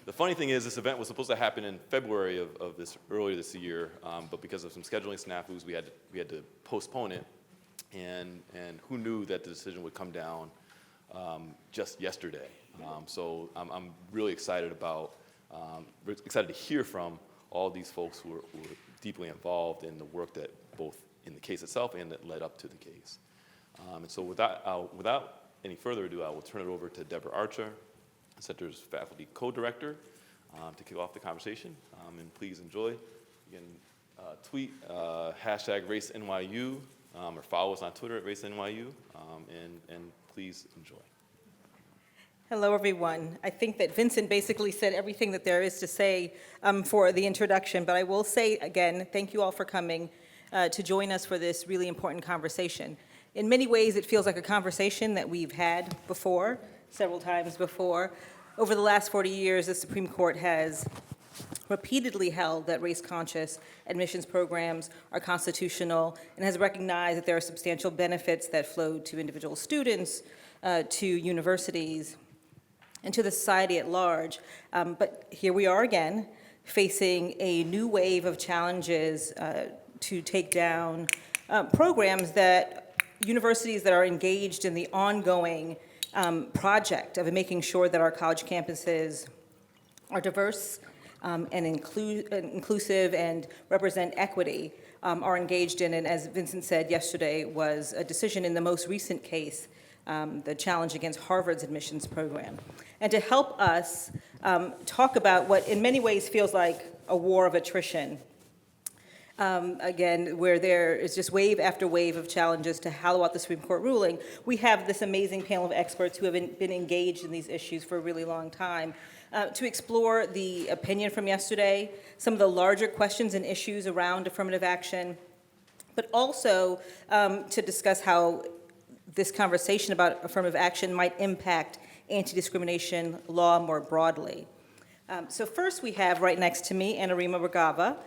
The funny thing is, this event was supposed to happen in February of earlier this year, but because of some scheduling snafus, we had to postpone it. And who knew that the decision would come down just yesterday? So I'm really excited excited to hear from all these folks who are deeply involved in the work that both in the case itself and that led up to the case. And so without any further ado, I will turn it over to Deborah Archer, the Center's faculty co-director, to kick off the conversation. And please enjoy. You can tweet hashtag RaceNYU, or follow us on Twitter at RaceNYU, and please enjoy. Hello, everyone. I think that Vincent basically said everything that there is to say for the introduction, but I will say again, thank you all for coming to join us for this really important conversation. In many ways, it feels like a conversation that we've had before, several times before. Over the last 40 years, the Supreme Court has repeatedly held that race-conscious admissions programs are constitutional and has recognized that there are substantial benefits that flow to individual students, to universities, and to the society at large. But here we are again, facing a new wave of challenges to take down programs that universities that are engaged in the ongoing project of making sure that our college campuses are diverse and inclusive and represent equity are engaged in. And as Vincent said yesterday, was a decision in the most recent case, the challenge against Harvard's admissions program. And to help us talk about what in many ways feels like a war of attrition, again, where there is just wave after wave of challenges to hollow out the Supreme Court ruling, we have this amazing panel of experts who have been engaged in these issues for a really long time to explore the opinion from yesterday, some of the larger questions and issues around affirmative action, but also to discuss how this conversation about affirmative action might impact anti-discrimination law more broadly. So first we have right next to me Anurima Raghavan.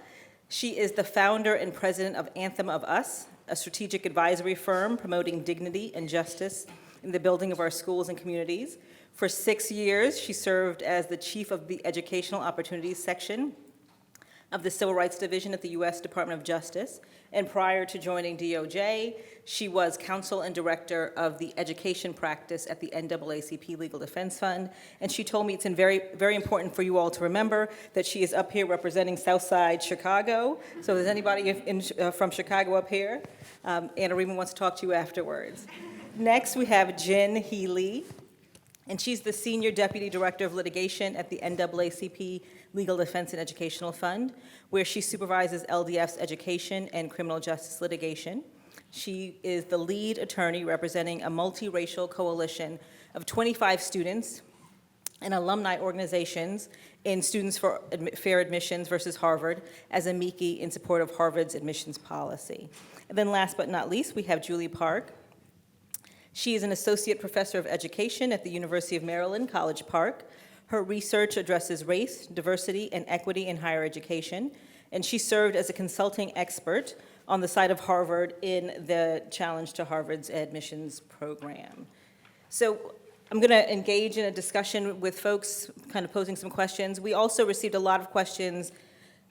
She is the founder and president of Anthem of Us, a strategic advisory firm promoting dignity and justice in the building of our schools and communities. For 6 years, she served as the chief of the Educational Opportunities Section of the Civil Rights Division at the U.S. Department of Justice. And prior to joining DOJ, she was counsel and director of the education practice at the NAACP Legal Defense Fund. And she told me it's very, very important for you all to remember that she is up here representing Southside Chicago. So if there's anybody from Chicago up here, Anurima wants to talk to you afterwards. Next, we have Jen Healy, and she's the Senior Deputy Director of Litigation at the NAACP Legal Defense and Educational Fund, where she supervises LDF's education and criminal justice litigation. She is the lead attorney representing a multiracial coalition of 25 students and alumni organizations in Students for Fair Admissions versus Harvard as amici in support of Harvard's admissions policy. And then last but not least, we have Julie Park. She is an associate professor of education at the University of Maryland, College Park. Her research addresses race, diversity, and equity in higher education, and she served as a consulting expert on the side of Harvard in the challenge to Harvard's admissions program. So I'm going to engage in a discussion with folks, kind of posing some questions. We also received a lot of questions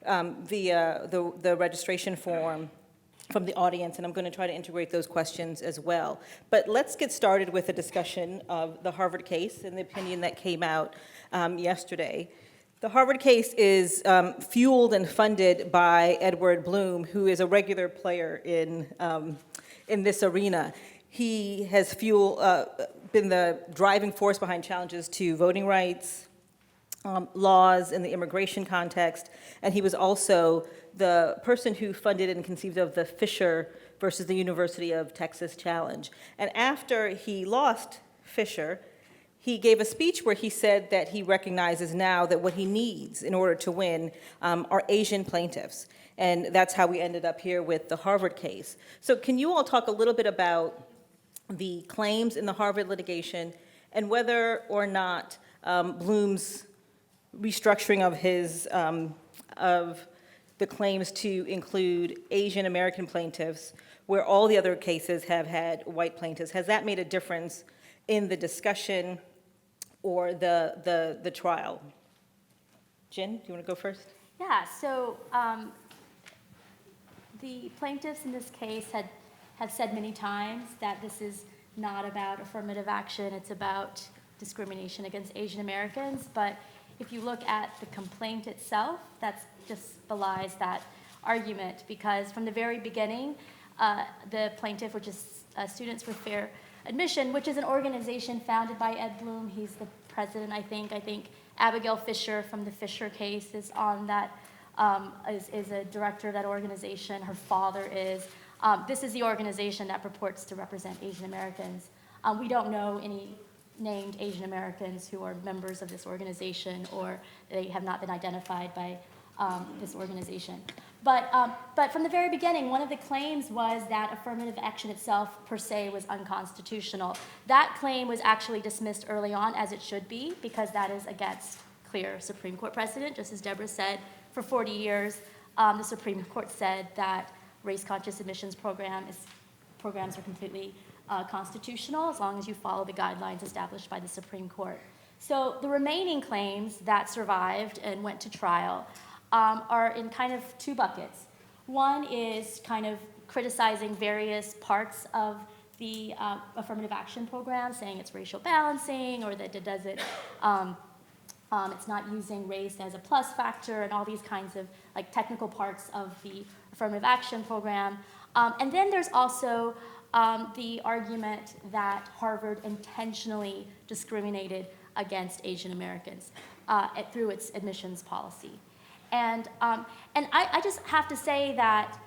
via the registration form from the audience, and I'm going to try to integrate those questions as well. But let's get started with a discussion of the Harvard case and the opinion that came out yesterday. The Harvard case is fueled and funded by Edward Blum, who is a regular player in this arena. He has been the driving force behind challenges to voting rights, laws in the immigration context, and he was also the person who funded and conceived of the Fisher versus the University of Texas challenge. And after he lost Fisher, he gave a speech where he said that he recognizes now that what he needs in order to win are Asian plaintiffs. And that's how we ended up here with the Harvard case. So can you all talk a little bit about the claims in the Harvard litigation and whether or not Blum's restructuring of his of the claims to include Asian American plaintiffs, where all the other cases have had white plaintiffs, has that made a difference in the discussion or the trial? Jen, do you want to go first? Yeah, so the plaintiffs in this case have said many times that this is not about affirmative action, it's about discrimination against Asian Americans. But if you look at the complaint itself, that just belies that argument, because from the very beginning, the plaintiff, which is Students for Fair Admission, which is an organization founded by Ed Bloom, he's the president, I think. I think Abigail Fisher from the Fisher case is on that, is a director of that organization. Her father is. This is the organization that purports to represent Asian Americans. We don't know any named Asian Americans who are members of this organization, or they have not been identified by this organization. But from the very beginning, one of the claims was that affirmative action itself per se was unconstitutional. That claim was actually dismissed early on, as it should be, because that is against clear Supreme Court precedent. Just as Deborah said, for 40 years, the Supreme Court said that race-conscious admissions programs are completely constitutional as long as you follow the guidelines established by the Supreme Court. So the remaining claims that survived and went to trial are in kind of two buckets. One is kind of criticizing various parts of the affirmative action program, saying it's racial balancing, or that it doesn't, it's not using race as a plus factor, and all these kinds of like technical parts of the affirmative action program. And then there's also the argument that Harvard intentionally discriminated against Asian Americans through its admissions policy. And I just have to say that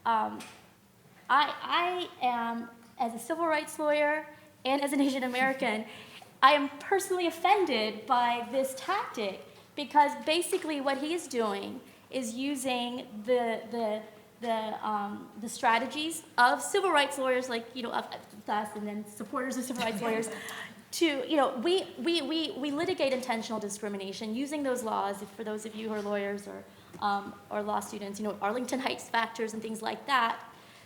I am, as a civil rights lawyer and as an Asian American, I am personally offended by this tactic, because basically what he is doing is using the strategies of civil rights lawyers, like, you know, of us, and then supporters of civil rights lawyers, to, you know, we litigate intentional discrimination using those laws. For those of you who are lawyers or law students, you know, Arlington Heights factors and things like that,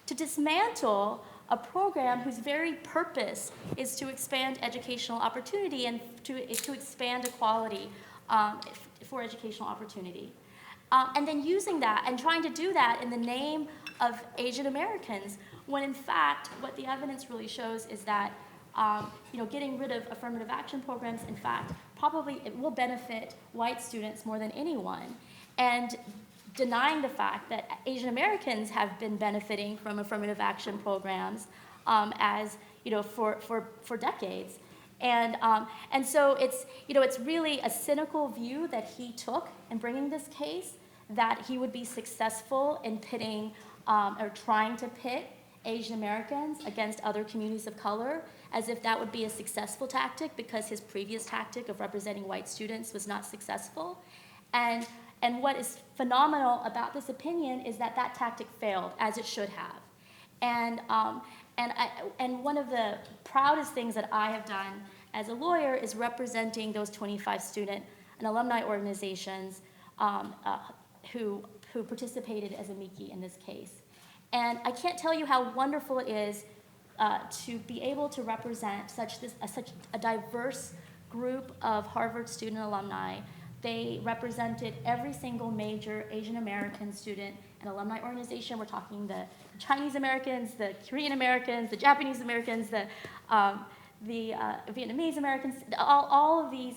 to dismantle a program whose very purpose is to expand educational opportunity and to expand equality for educational opportunity. And then using that and trying to do that in the name of Asian Americans, when in fact what the evidence really shows is that you know, getting rid of affirmative action programs, in fact, probably it will benefit white students more than anyone. And denying the fact that Asian Americans have been benefiting from affirmative action programs as, you know, for decades. And so it's, you know, it's really a cynical view that he took in bringing this case, that he would be successful in pitting or trying to pit Asian Americans against other communities of color, as if that would be a successful tactic, because his previous tactic of representing white students was not successful. And what is phenomenal about this opinion is that that tactic failed, as it should have. And one of the proudest things that I have done as a lawyer is representing those 25 student and alumni organizations who participated as amici in this case. And I can't tell you how wonderful it is to be able to represent such a diverse group of Harvard student alumni. They represented every single major Asian American student and alumni organization. We're talking the Chinese Americans, the Korean Americans, the Japanese Americans, the Vietnamese Americans, all of these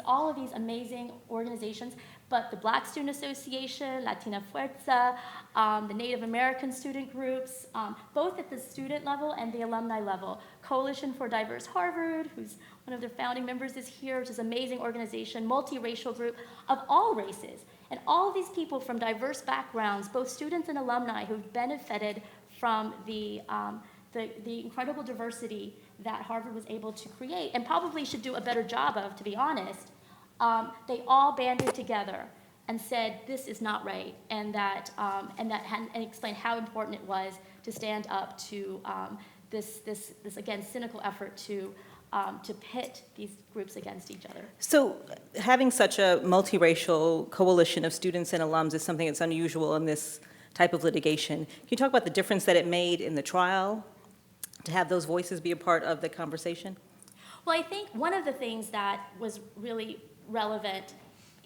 amazing organizations. But the Black Student Association, Latina Fuerza, the Native American student groups, both at the student level and the alumni level. Coalition for Diverse Harvard, who's one of their founding members, is here, which is an amazing organization, multiracial group of all races. And all of these people from diverse backgrounds, both students and alumni, who've benefited from the incredible diversity that Harvard was able to create, and probably should do a better job of, to be honest. They all banded together and said this is not right, and explained how important it was to stand up to this again cynical effort to pit these groups against each other. So having such a multiracial coalition of students and alums is something that's unusual in this type of litigation. Can you talk about the difference that it made in the trial to have those voices be a part of the conversation? Well, I think one of the things that was really relevant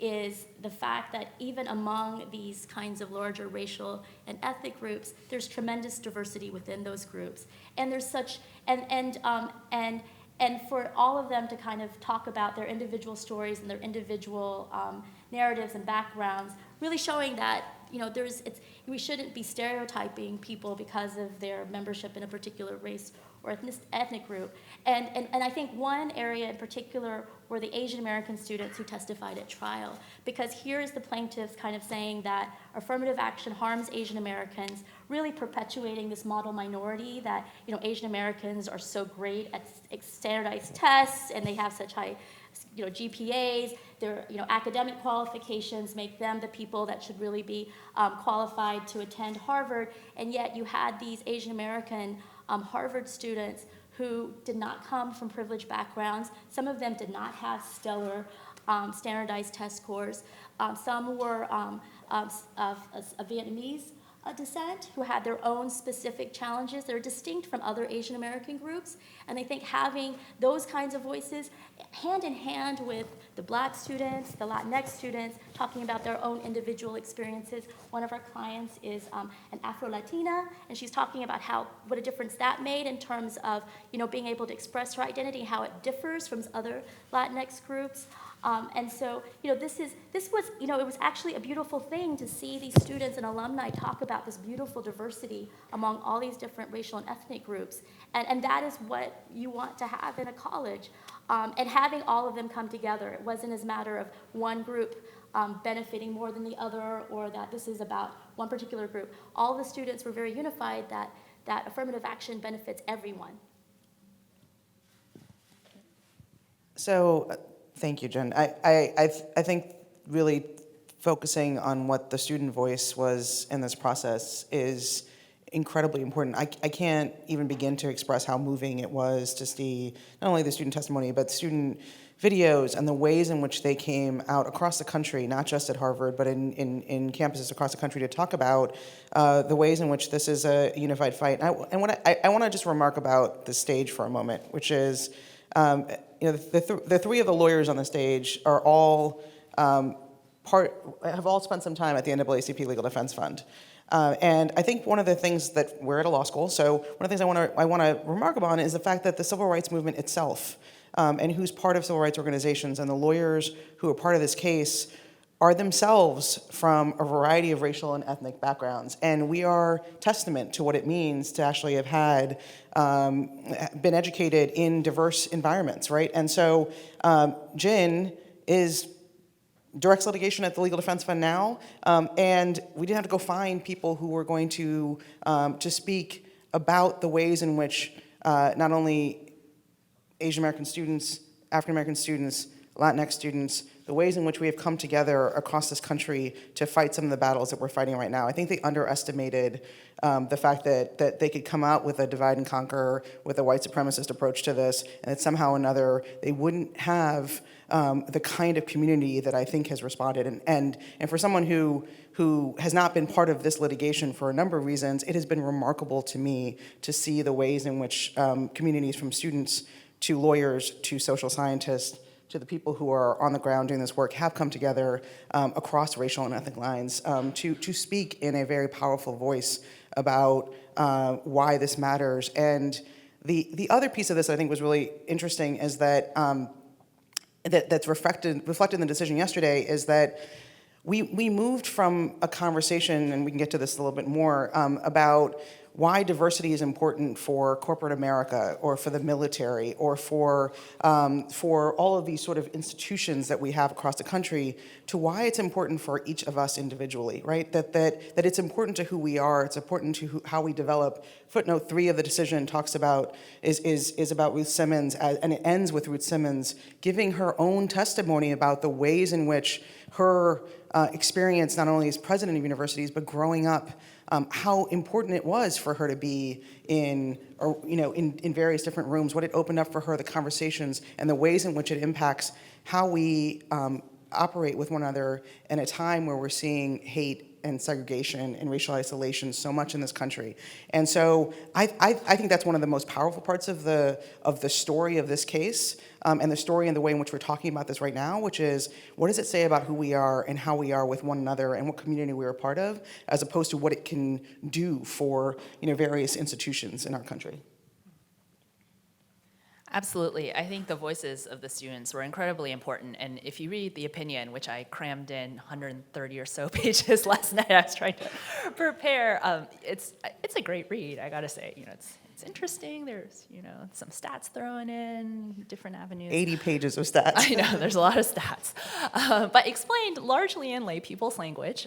is the fact that even among these kinds of larger racial and ethnic groups, there's tremendous diversity within those groups. And there's such, and for all of them to kind of talk about their individual stories and their individual narratives and backgrounds, really showing that, you know, we shouldn't be stereotyping people because of their membership in a particular race or ethnic group. And I think one area in particular were the Asian American students who testified at trial, because here is the plaintiffs kind of saying that affirmative action harms Asian Americans, really perpetuating this model minority that, you know, Asian Americans are so great at standardized tests and they have such high, you know, GPAs, their, you know, academic qualifications make them the people that should really be qualified to attend Harvard, and yet you had these Asian American Harvard students who did not come from privileged backgrounds. Some of them did not have stellar standardized test scores. Some were of Vietnamese descent who had their own specific challenges that are distinct from other Asian American groups. And I think having those kinds of voices hand in hand with the Black students, the Latinx students, talking about their own individual experiences. One of our clients is an Afro-Latina, and she's talking about what a difference that made in terms of, you know, being able to express her identity, how it differs from other Latinx groups. And so, you know, this was, you know, it was actually a beautiful thing to see these students and alumni talk about this beautiful diversity among all these different racial and ethnic groups. And that is what you want to have in a college. And having all of them come together, it wasn't as a matter of one group benefiting more than the other, or that this is about one particular group. All the students were very unified that affirmative action benefits everyone. So, thank you, Jen. I think really focusing on what the student voice was in this process is incredibly important. I can't even begin to express how moving it was to see not only the student testimony, but student videos and the ways in which they came out across the country, not just at Harvard, but in campuses across the country to talk about the ways in which this is a unified fight. And what I want to just remark about the stage for a moment, which is, you know, the three of the lawyers on the stage are all have all spent some time at the NAACP Legal Defense Fund. And I think one of the things that we're at a law school, so one of the things I want to remark upon is the fact that the civil rights movement itself, and who's part of civil rights organizations, and the lawyers who are part of this case are themselves from a variety of racial and ethnic backgrounds. And we are testament to what it means to actually have had, been educated in diverse environments, right? And so Jin directs litigation at the Legal Defense Fund now, and we didn't have to go find people who were going to speak about the ways in which not only Asian American students, African American students, Latinx students, the ways in which we have come together across this country to fight some of the battles that we're fighting right now. I think they underestimated the fact that they could come out with a divide and conquer, with a white supremacist approach to this, and that somehow or another they wouldn't have the kind of community that I think has responded. And for someone who has not been part of this litigation for a number of reasons, it has been remarkable to me to see the ways in which communities, from students to lawyers to social scientists to the people who are on the ground doing this work, have come together across racial and ethnic lines to speak in a very powerful voice about why this matters. And the other piece of this I think was really interesting is that that's reflected in the decision yesterday is that we moved from a conversation, and we can get to this a little bit more, about why diversity is important for corporate America or for the military or for all of these sort of institutions that we have across the country, to why it's important for each of us individually, right? That it's important to who we are, it's important to how we develop. Footnote 3 of the decision talks about, is about Ruth Simmons, and it ends with Ruth Simmons giving her own testimony about the ways in which her experience, not only as president of universities, but growing up, how important it was for her to be in various different rooms, what it opened up for her, the conversations, and the ways in which it impacts how we operate with one another in a time where we're seeing hate and segregation and racial isolation so much in this country. And so I think that's one of the most powerful parts of the story of this case, and the story and the way in which we're talking about this right now, which is, what does it say about who we are and how we are with one another and what community we're a part of, as opposed to what it can do for, various institutions in our country. Absolutely. I think the voices of the students were incredibly important. And if you read the opinion, which I crammed in 130 or so pages last night, I was trying to prepare, it's a great read, I gotta say. It's interesting. There's, some stats thrown in, different avenues. 80 pages of stats. I know, there's a lot of stats. But explained largely in lay people's language.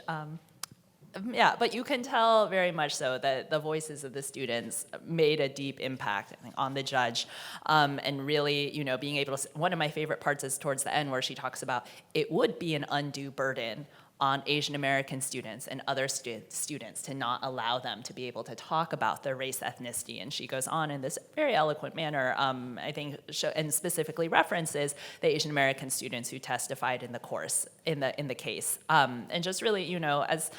Yeah, but you can tell very much so that the voices of the students made a deep impact, I think, on the judge, and really, being able to. One of my favorite parts is towards the end, where she talks about it would be an undue burden on Asian American students and other students to not allow them to be able to talk about their race, ethnicity, and she goes on in this very eloquent manner, I think, and specifically references the Asian American students who testified in the course in the case, and just really, as.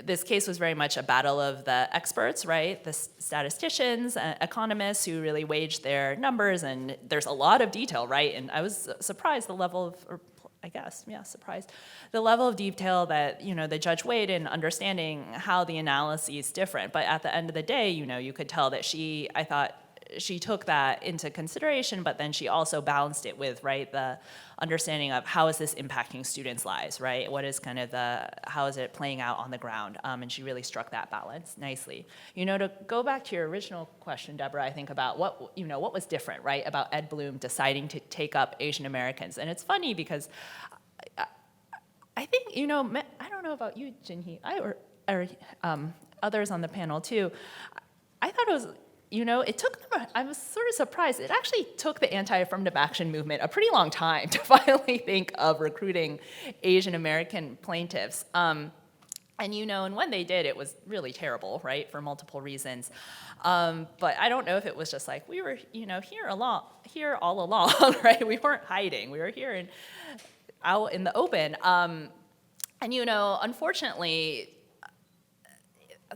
This case was very much a battle of the experts, right? The statisticians, economists who really waged their numbers, and there's a lot of detail, right? And I was surprised the level of, surprised the level of detail that, the judge weighed in understanding how the analysis is different. But at the end of the day, you could tell that I thought she took that into consideration, but then she also balanced it with, right, the understanding of how is this impacting students' lives, right? What is how is it playing out on the ground? And she really struck that balance nicely. To go back to your original question, Deborah, I think about what was different, right, about Ed Bloom deciding to take up Asian Americans. And it's funny because I think, I don't know about you, Jinhee, or others on the panel too, I thought it was, it took them, I was sort of surprised, it actually took the anti-affirmative action movement a pretty long time to finally think of recruiting Asian American plaintiffs. And when they did, it was really terrible, right, for multiple reasons. But I don't know if it was just like, we were, here all along, right? We weren't hiding, we were here out in the open. And unfortunately,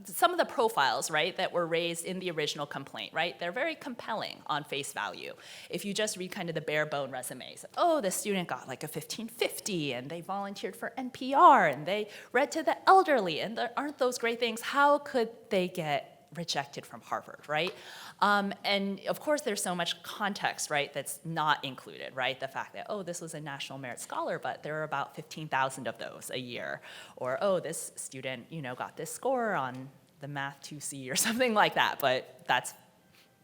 some of the profiles, right, that were raised in the original complaint, right, they're very compelling on face value. If you just read kind of the bare bone resumes, the student got like a 1550 and they volunteered for NPR and they read to the elderly, and aren't those great things? How could they get rejected from Harvard, right? And of course, there's so much context, right, that's not included, right? The fact that, this was a National Merit Scholar, but there are about 15,000 of those a year. Or, this student, got this score on the Math 2C or something like that, but that's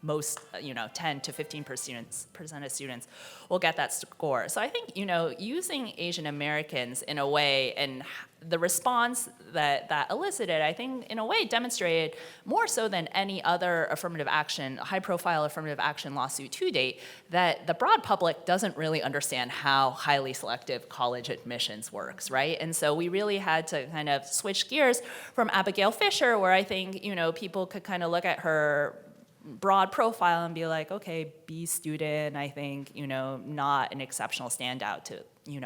most, 10 to 15% of students will get that score. So I think, using Asian Americans in a way, and the response that elicited, I think, in a way demonstrated more so than any other affirmative action, high-profile affirmative action lawsuit to date, that the broad public doesn't really understand how highly selective college admissions works, right? And so we really had to kind of switch gears from Abigail Fisher, where I think, people could kind of look at her broad profile and be like, okay, B student, I think, not an exceptional standout to,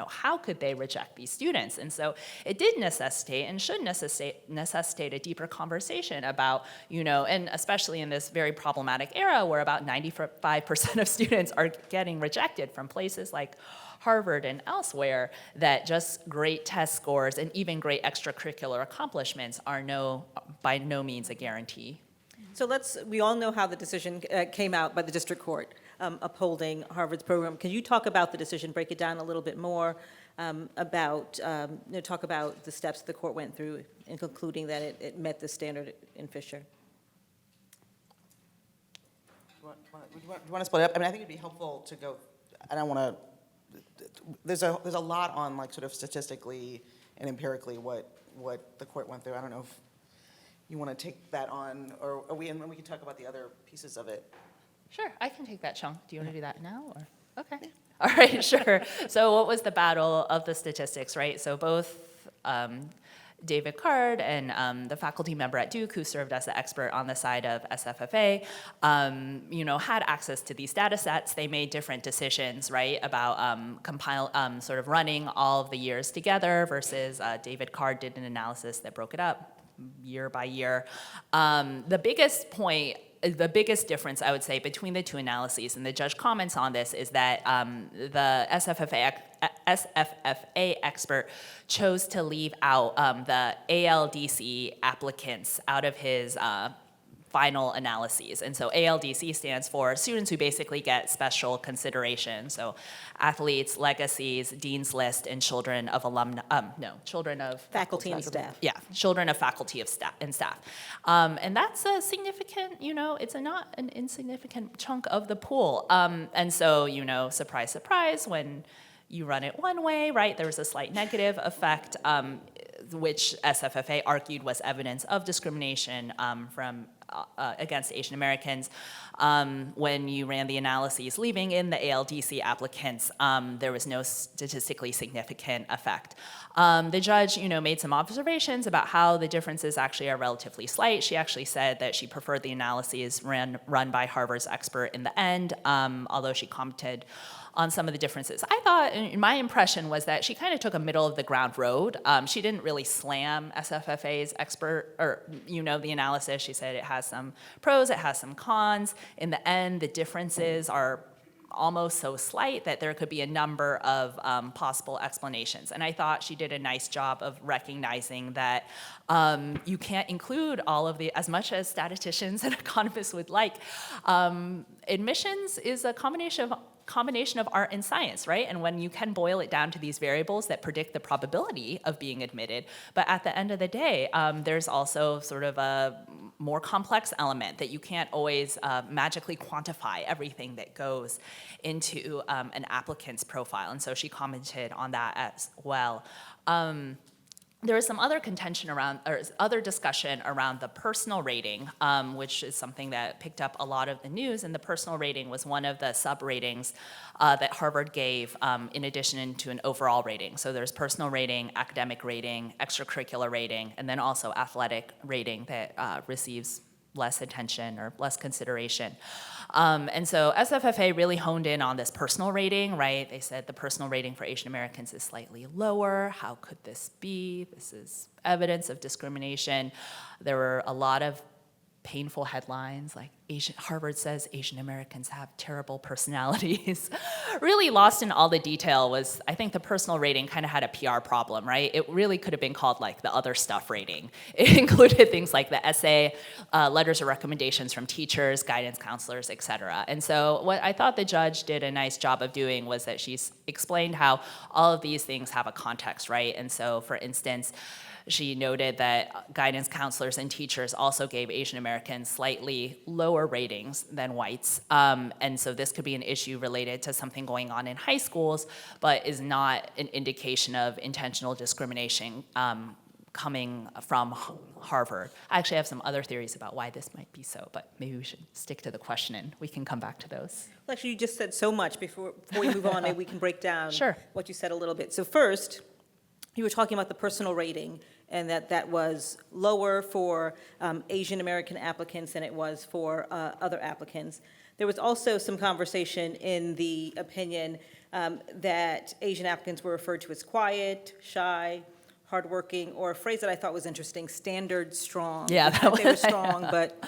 how could they reject these students? And so it did necessitate and should necessitate a deeper conversation about, and especially in this very problematic era where about 95% of students are getting rejected from places like Harvard and elsewhere, that just great test scores and even great extracurricular accomplishments are by no means a guarantee. So we all know how the decision came out by the district court upholding Harvard's program. Can you talk about the decision, break it down a little bit more, talk about the steps the court went through in concluding that it met the standard in Fisher? Do you want to split it up? I mean, I think it'd be helpful to go, I don't want to, there's a lot on, like, sort of statistically and empirically what the court went through. I don't know if you want to take that on, or we can talk about the other pieces of it. Sure, I can take that chunk. Do you want to do that now, or? Okay. Yeah. All right, sure. So what was the battle of the statistics, right? So both David Card and the faculty member at Duke who served as the expert on the side of SFFA, had access to these data sets. They made different decisions, right, about sort of running all of the years together versus David Card did an analysis that broke it up year by year. The biggest difference, I would say, between the two analyses, and the judge comments on this, is that the SFFA expert chose to leave out the ALDC applicants out of his final analyses. And so ALDC stands for students who basically get special consideration. So athletes, legacies, dean's list, and children of children of Faculty and staff. Yeah, children of faculty of staff and staff. And that's a significant, it's not an insignificant chunk of the pool. And so, surprise, surprise, when you run it one way, right, there was a slight negative effect, which SFFA argued was evidence of discrimination against Asian Americans. When you ran the analyses leaving in the ALDC applicants, there was no statistically significant effect. The judge, made some observations about how the differences actually are relatively slight. She actually said that she preferred the analyses run by Harvard's expert in the end, although she commented on some of the differences. I thought, my impression was that she kind of took a middle of the ground road. She didn't really slam SFFA's expert, or, the analysis. She said it has some pros, it has some cons. In the end, the differences are almost so slight that there could be a number of possible explanations. And I thought she did a nice job of recognizing that you can't include all of as much as statisticians and economists would like. Admissions is a combination of art and science, right? And when you can boil it down to these variables that predict the probability of being admitted, but at the end of the day, there's also sort of a more complex element that you can't always magically quantify everything that goes into an applicant's profile. And so she commented on that as well. There was some other other discussion around the personal rating, which is something that picked up a lot of the news, and the personal rating was one of the sub-ratings that Harvard gave in addition to an overall rating. So there's personal rating, academic rating, extracurricular rating, and then also athletic rating that receives less attention or less consideration. And so SFFA really honed in on this personal rating, right? They said the personal rating for Asian Americans is slightly lower. How could this be? This is evidence of discrimination. There were a lot of painful headlines like Harvard says Asian Americans have terrible personalities. Really lost in all the detail was, I think the personal rating kind of had a PR problem, right? It really could have been called like the other stuff rating. It included things like the essay, letters of recommendations from teachers, guidance counselors, et cetera. And so what I thought the judge did a nice job of doing was that she explained how all of these things have a context, right? And so for instance, she noted that guidance counselors and teachers also gave Asian Americans slightly lower ratings than whites. And so this could be an issue related to something going on in high schools, but is not an indication of intentional discrimination coming from Harvard. I actually have some other theories about why this might be so, but maybe we should stick to the question and we can come back to those. Well, actually, you just said so much. Before we move on, maybe we can break down Sure. what you said a little bit. So first, you were talking about the personal rating and that was lower for Asian American applicants than it was for other applicants. There was also some conversation in the opinion that Asian applicants were referred to as quiet, shy, hardworking, or a phrase that I thought was interesting, standard strong. Yeah, that they were strong, but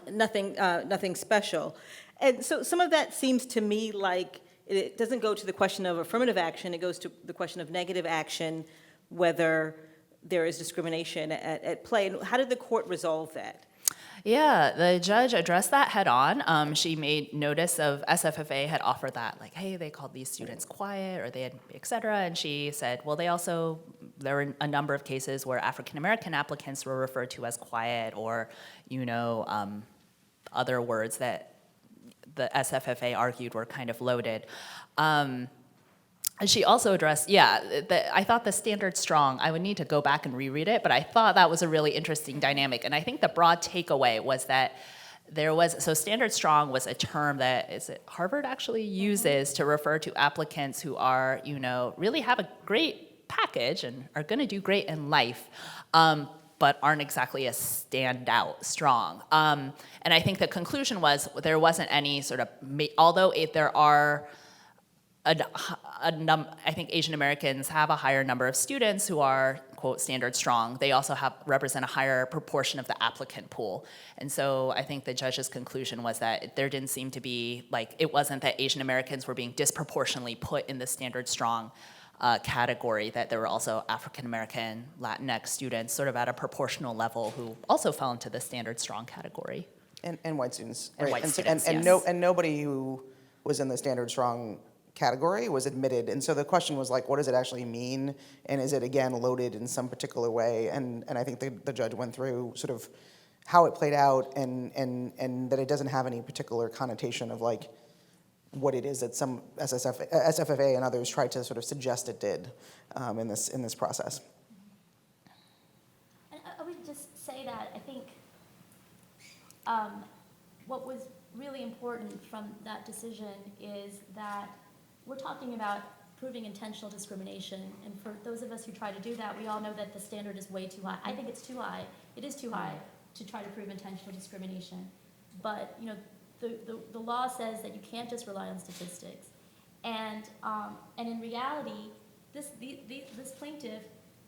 nothing special. And so some of that seems to me like it doesn't go to the question of affirmative action, it goes to the question of negative action, whether there is discrimination at play. And how did the court resolve that? Yeah, the judge addressed that head on. She made notice of SFFA had offered that, like, hey, they called these students quiet, or they had, et cetera. And she said, well, there were a number of cases where African-American applicants were referred to as quiet, or, other words that the SFFA argued were kind of loaded. And she also addressed, I thought the standard strong, I would need to go back and reread it, but I thought that was a really interesting dynamic. And I think the broad takeaway was that so standard strong was a term that Harvard actually uses to refer to applicants who are, really have a great package and are going to do great in life, but aren't exactly as standout strong. And I think the conclusion was there wasn't any sort of, although there are I think Asian Americans have a higher number of students who are, quote, standard strong. They also represent a higher proportion of the applicant pool. And so I think the judge's conclusion was that there didn't seem to be, like, it wasn't that Asian Americans were being disproportionately put in the standard strong category, that there were also African American, Latinx students sort of at a proportional level who also fell into the standard strong category. And white students. And right? white so- students, and yes. nobody who was in the standard strong category was admitted. And so the question was like, what does it actually mean? And is it, again, loaded in some particular way? And I think the judge went through sort of how it played out and that it doesn't have any particular connotation of like what it is that some SFFA and others tried to sort of suggest it did in this process. And I would just say that I think what was really important from that decision is that we're talking about proving intentional discrimination. And for those of us who try to do that, we all know that the standard is way too high. I think it's too high. It is too high to try to prove intentional discrimination. But, you know, the law says that you can't just rely on statistics. And in reality, this plaintiff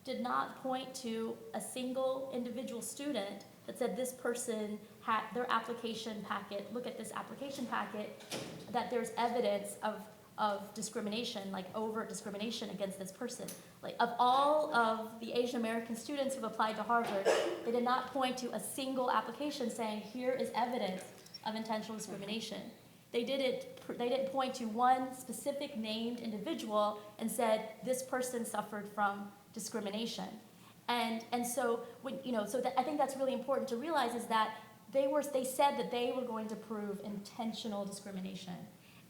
did not point to a single individual student that said this person had their application packet, look at this application packet, that there's evidence of discrimination, like overt discrimination against this person. Like, of all of the Asian American students who've applied to Harvard, they did not point to a single application saying, here is evidence of intentional discrimination. They didn't point to one specific named individual and said, this person suffered from discrimination. And so, when, you know, so that, I think that's really important to realize is that they said that they were going to prove intentional discrimination.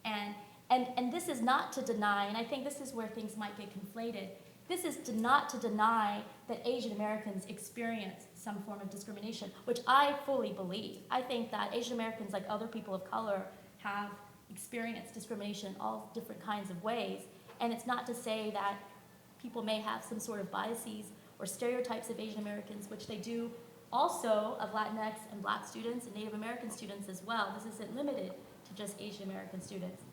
And this is not to deny, and I think this is where things might get conflated, this is not to deny that Asian Americans experience some form of discrimination, which I fully believe. I think that Asian Americans, like other people of color, have experienced discrimination in all different kinds of ways. And it's not to say that people may have some sort of biases or stereotypes of Asian Americans, which they do also of Latinx and Black students and Native American students as well. This isn't limited to just Asian American students.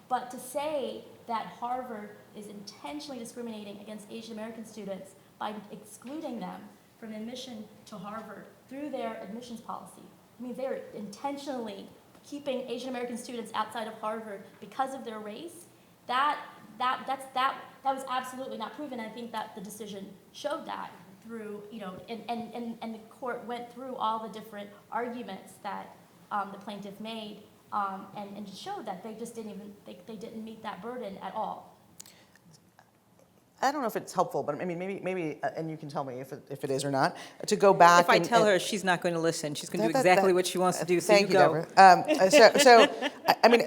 But to say that Harvard is intentionally discriminating against Asian American students by excluding them from admission to Harvard through their admissions policy, I mean, they're intentionally keeping Asian American students outside of Harvard because of their race, that was absolutely not proven. I think that the decision showed that through, you know, and the court went through all the different arguments that the plaintiff made. And showed that they just they didn't meet that burden at all. I don't know if it's helpful, but I mean, maybe, and you can tell me if it is or not, to go back. If I and- tell and- her, she's not going to listen. She's going to do That- exactly that- what she wants to do, so Thank you go. Deborah. So I mean,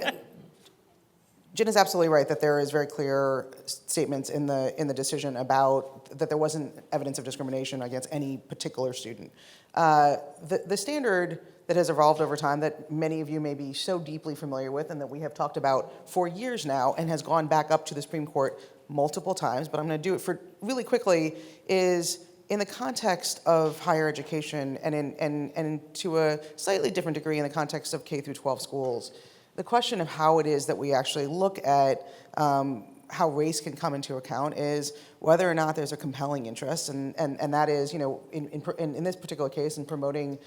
Jen is absolutely right that there is very clear statements in the decision about that there wasn't evidence of discrimination against any particular student. The standard that has evolved over time that many of you may be so deeply familiar with and that we have talked about for years now and has gone back up to the Supreme Court multiple times, but I'm going to do it for really quickly, is in the context of higher education and to a slightly different degree in the context of K through 12 schools, the question of how it is that we actually look at how race can come into account is whether or not there's a compelling interest, and that is, you know, in this particular case, in promoting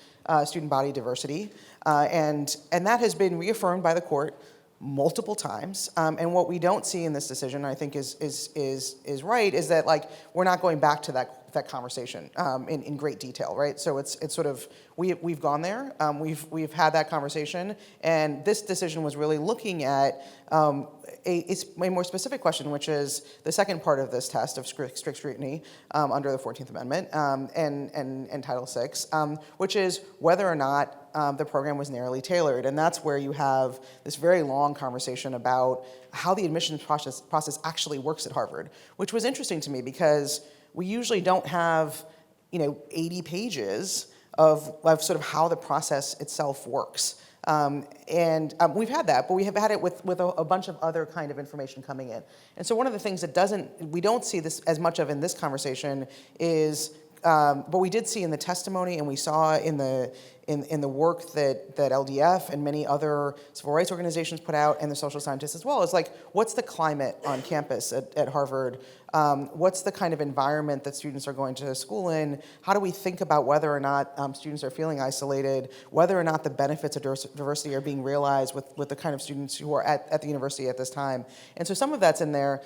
student body diversity, and that has been reaffirmed by the court multiple times. And what we don't see in this decision, I think, is right, is that like we're not going back to that conversation in great detail, right? So it's sort of we've gone there, we've had that conversation, and this decision was really looking at a more specific question, which is the second part of this test of strict scrutiny under the 14th Amendment and Title VI, which is whether or not the program was narrowly tailored. And that's where you have this very long conversation about how the admissions process actually works at Harvard, which was interesting to me because we usually don't have, 80 pages of sort of how the process itself works. We've had that, but we have had it with a bunch of other kind of information coming in. And so one of the things that we don't see this as much of in this conversation is, but we did see in the testimony, and we saw in the work that LDF and many other civil rights organizations put out, and the social scientists as well, is like, what's the climate on campus at Harvard? What's the kind of environment that students are going to school in? How do we think about whether or not students are feeling isolated, whether or not the benefits of diversity are being realized with the kind of students who are at the university at this time? And so some of that's in there.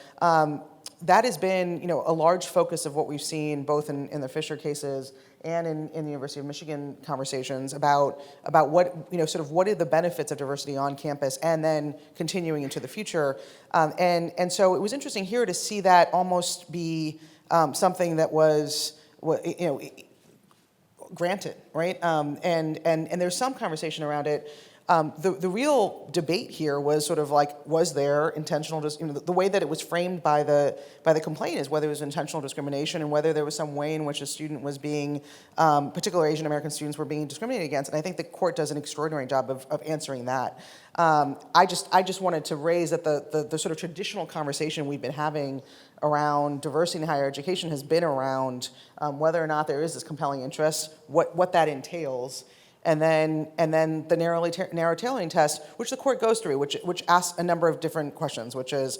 That has been, a large focus of what we've seen both in the Fisher cases and in the University of Michigan conversations about what, sort of what are the benefits of diversity on campus and then continuing into the future. And so it was interesting here to see that almost be something that was, granted, right? And there's some conversation around it. The real debate here was sort of like, was there intentional, the way that it was framed by the complaint is whether it was intentional discrimination and whether there was some way in which a student was being, particular Asian American students were being discriminated against. And I think the court does an extraordinary job of answering that. I just wanted to raise that the sort of traditional conversation we've been having around diversity in higher education has been around whether or not there is this compelling interest, what that entails. And then the narrow tailoring test, which the court goes through, which asks a number of different questions, which is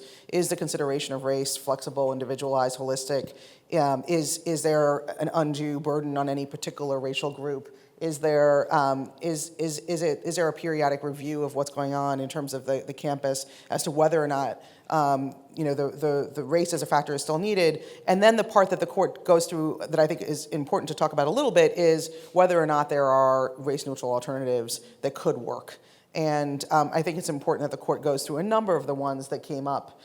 the consideration of race flexible, individualized, holistic? Is there an undue burden on any particular racial group? Is there a periodic review of what's going on in terms of the campus as to whether or not the race as a factor is still needed? And then the part that the court goes through that I think is important to talk about a little bit is whether or not there are race-neutral alternatives that could work. And I think it's important that the court goes through a number of the ones that came up,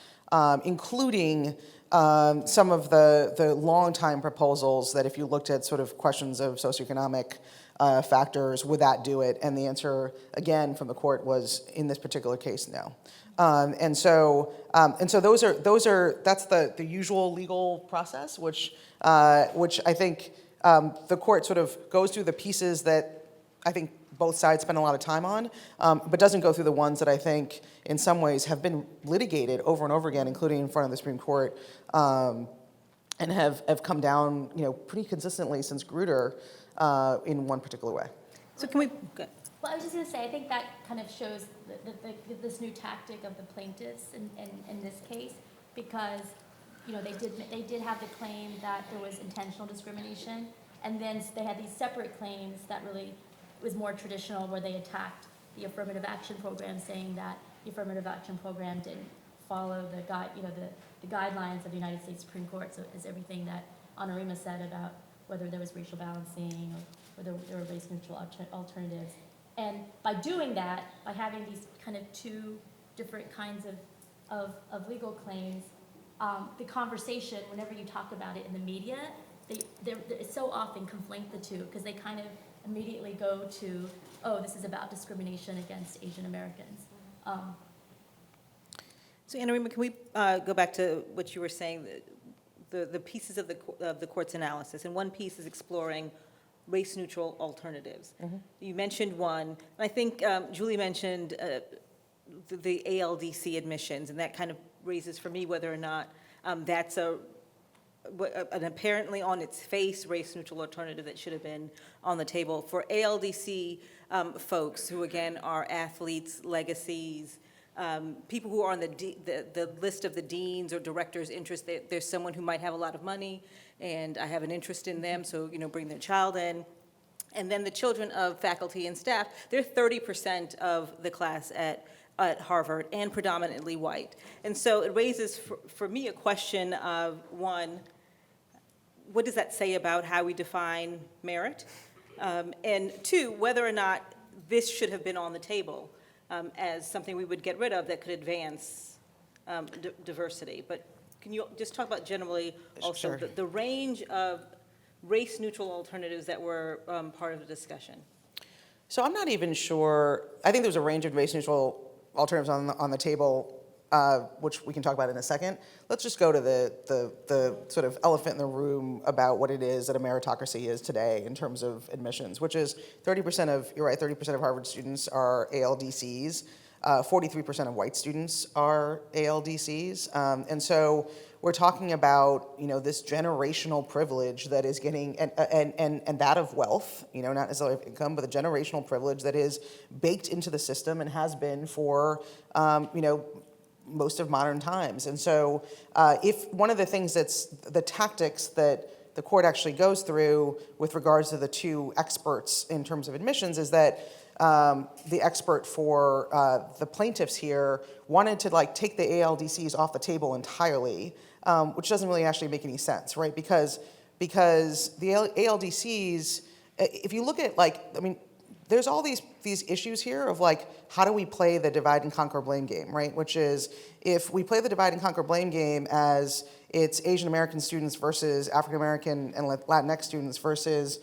including some of the long-time proposals that if you looked at sort of questions of socioeconomic factors, would that do it? And the answer, again, from the court was, in this particular case, no. And so that's the usual legal process, which I think the court sort of goes through the pieces that I think both sides spend a lot of time on, but doesn't go through the ones that I think in some ways have been litigated over and over again, including in front of the Supreme Court, and have come down, pretty consistently since Grutter in one particular way. So can we, go. Well, I was just going to say, I think that kind of shows this new tactic of the plaintiffs in this case, because they did have the claim that there was intentional discrimination, and then they had these separate claims that really was more traditional, where they attacked the affirmative action program, saying that the affirmative action program didn't follow the guidelines of the United States Supreme Court. So it's everything that Anarima said about whether there was racial balancing or whether there were race-neutral alternatives. And by doing that, by having these kind of two different kinds of legal claims, the conversation, whenever you talk about it in the media, they so often conflate the two, because they kind of immediately go to, oh, this is about discrimination against Asian Americans. So Anarima, can we go back to what you were saying, the pieces of the court's analysis? And one piece is exploring race-neutral alternatives. Mm-hmm. You mentioned one, and I think Julie mentioned the ALDC admissions, and that kind of raises for me whether or not that's an apparently on its face race-neutral alternative that should have been on the table. For ALDC folks who, again, are athletes, legacies, people who are on the list of the deans or directors' interest, there's someone who might have a lot of money, and I have an interest in them, so bring their child in. And then the children of faculty and staff, they're 30% of the class at Harvard, and predominantly white. And so it raises for me a question of, one, what does that say about how we define merit? And two, whether or not this should have been on the table as something we would get rid of that could advance diversity. But can you just talk about generally also Sure. the range of race-neutral alternatives that were part of the discussion? So I'm not even sure. I think there was a range of race-neutral alternatives on the table which we can talk about in a second, let's just go to the sort of elephant in the room about what it is that a meritocracy is today in terms of admissions, which is 30% of, you're right, 30% of Harvard students are ALDCs. 43% of white students are ALDCs. And so we're talking about, this generational privilege that is getting, and that of wealth, not necessarily of income, but the generational privilege that is baked into the system and has been for, most of modern times. And so if one of the things that's the tactics that the court actually goes through with regards to the two experts in terms of admissions is that the expert for the plaintiffs here wanted to take the ALDCs off the table entirely, which doesn't really actually make any sense, right? Because the ALDCs, if you look at there's all these issues here of how do we play the divide and conquer blame game, right? Which is if we play the divide and conquer blame game as it's Asian American students versus African American and Latinx students versus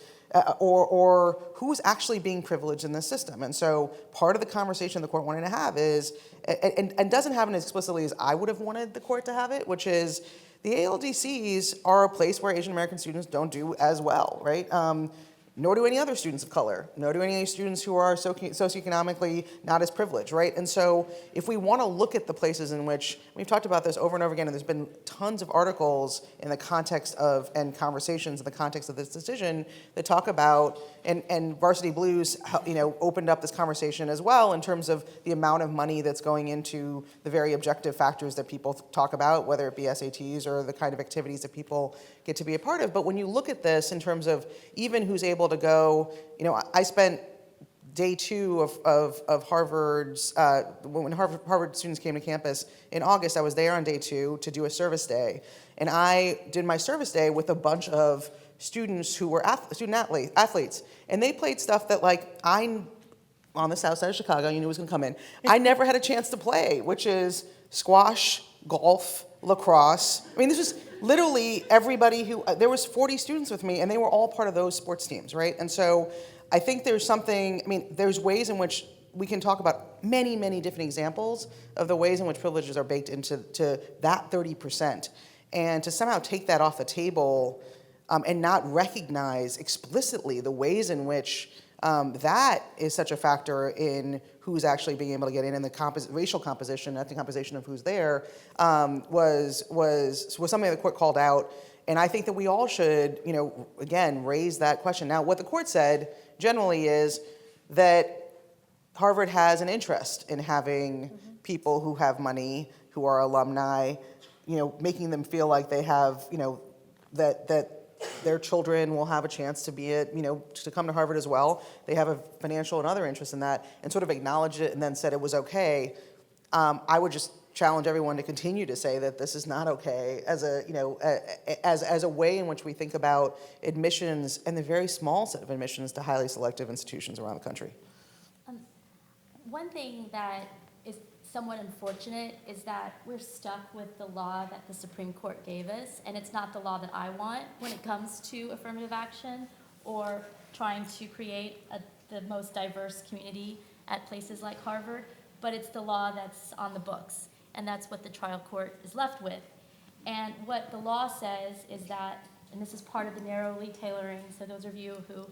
or who's actually being privileged in this system. And so part of the conversation the court wanted to have is, and doesn't have it as explicitly as I would have wanted the court to have it, which is the ALDCs are a place where Asian American students don't do as well, right? Nor do any other students of color, nor do any students who are socioeconomically not as privileged, right? And so if we want to look at the places in which, we've talked about this over and over again, and there's been tons of articles in the context of, and conversations in the context of this decision that talk about, and Varsity Blues, opened up this conversation as well in terms of the amount of money that's going into the very objective factors that people talk about, whether it be SATs or the kind of activities that people get to be a part of. But when you look at this in terms of even who's able to go, I spent day 2 of Harvard's, when Harvard students came to campus in August, I was there on day 2 to do a service day. And I did my service day with a bunch of students who were student athletes. And they played stuff that I'm on the south side of Chicago, you knew it was gonna come in. I never had a chance to play, which is squash, golf, lacrosse. I mean, this was literally everybody there was 40 students with me and they were all part of those sports teams, right? And so I think there's there's ways in which we can talk about many, many different examples of the ways in which privileges are baked into that 30%. And to somehow take that off the table and not recognize explicitly the ways in which that is such a factor in who's actually being able to get in, and the racial composition, ethnic composition of who's there, was something the court called out. And I think that we all should, again, raise that question. Now, what the court said generally is that Harvard has an interest in having people who have money, who are alumni, making them feel like they have, that their children will have a chance to be to come to Harvard as well. They have a financial and other interest in that, and sort of acknowledged it and then said it was okay. I would just challenge everyone to continue to say that this is not okay as a way in which we think about admissions and the very small set of admissions to highly selective institutions around the country. One thing that is somewhat unfortunate is that we're stuck with the law that the Supreme Court gave us, and it's not the law that I want when it comes to affirmative action or trying to create the most diverse community at places like Harvard, but it's the law that's on the books, and that's what the trial court is left with. And what the law says is that, and this is part of the narrowly tailoring, so those of you who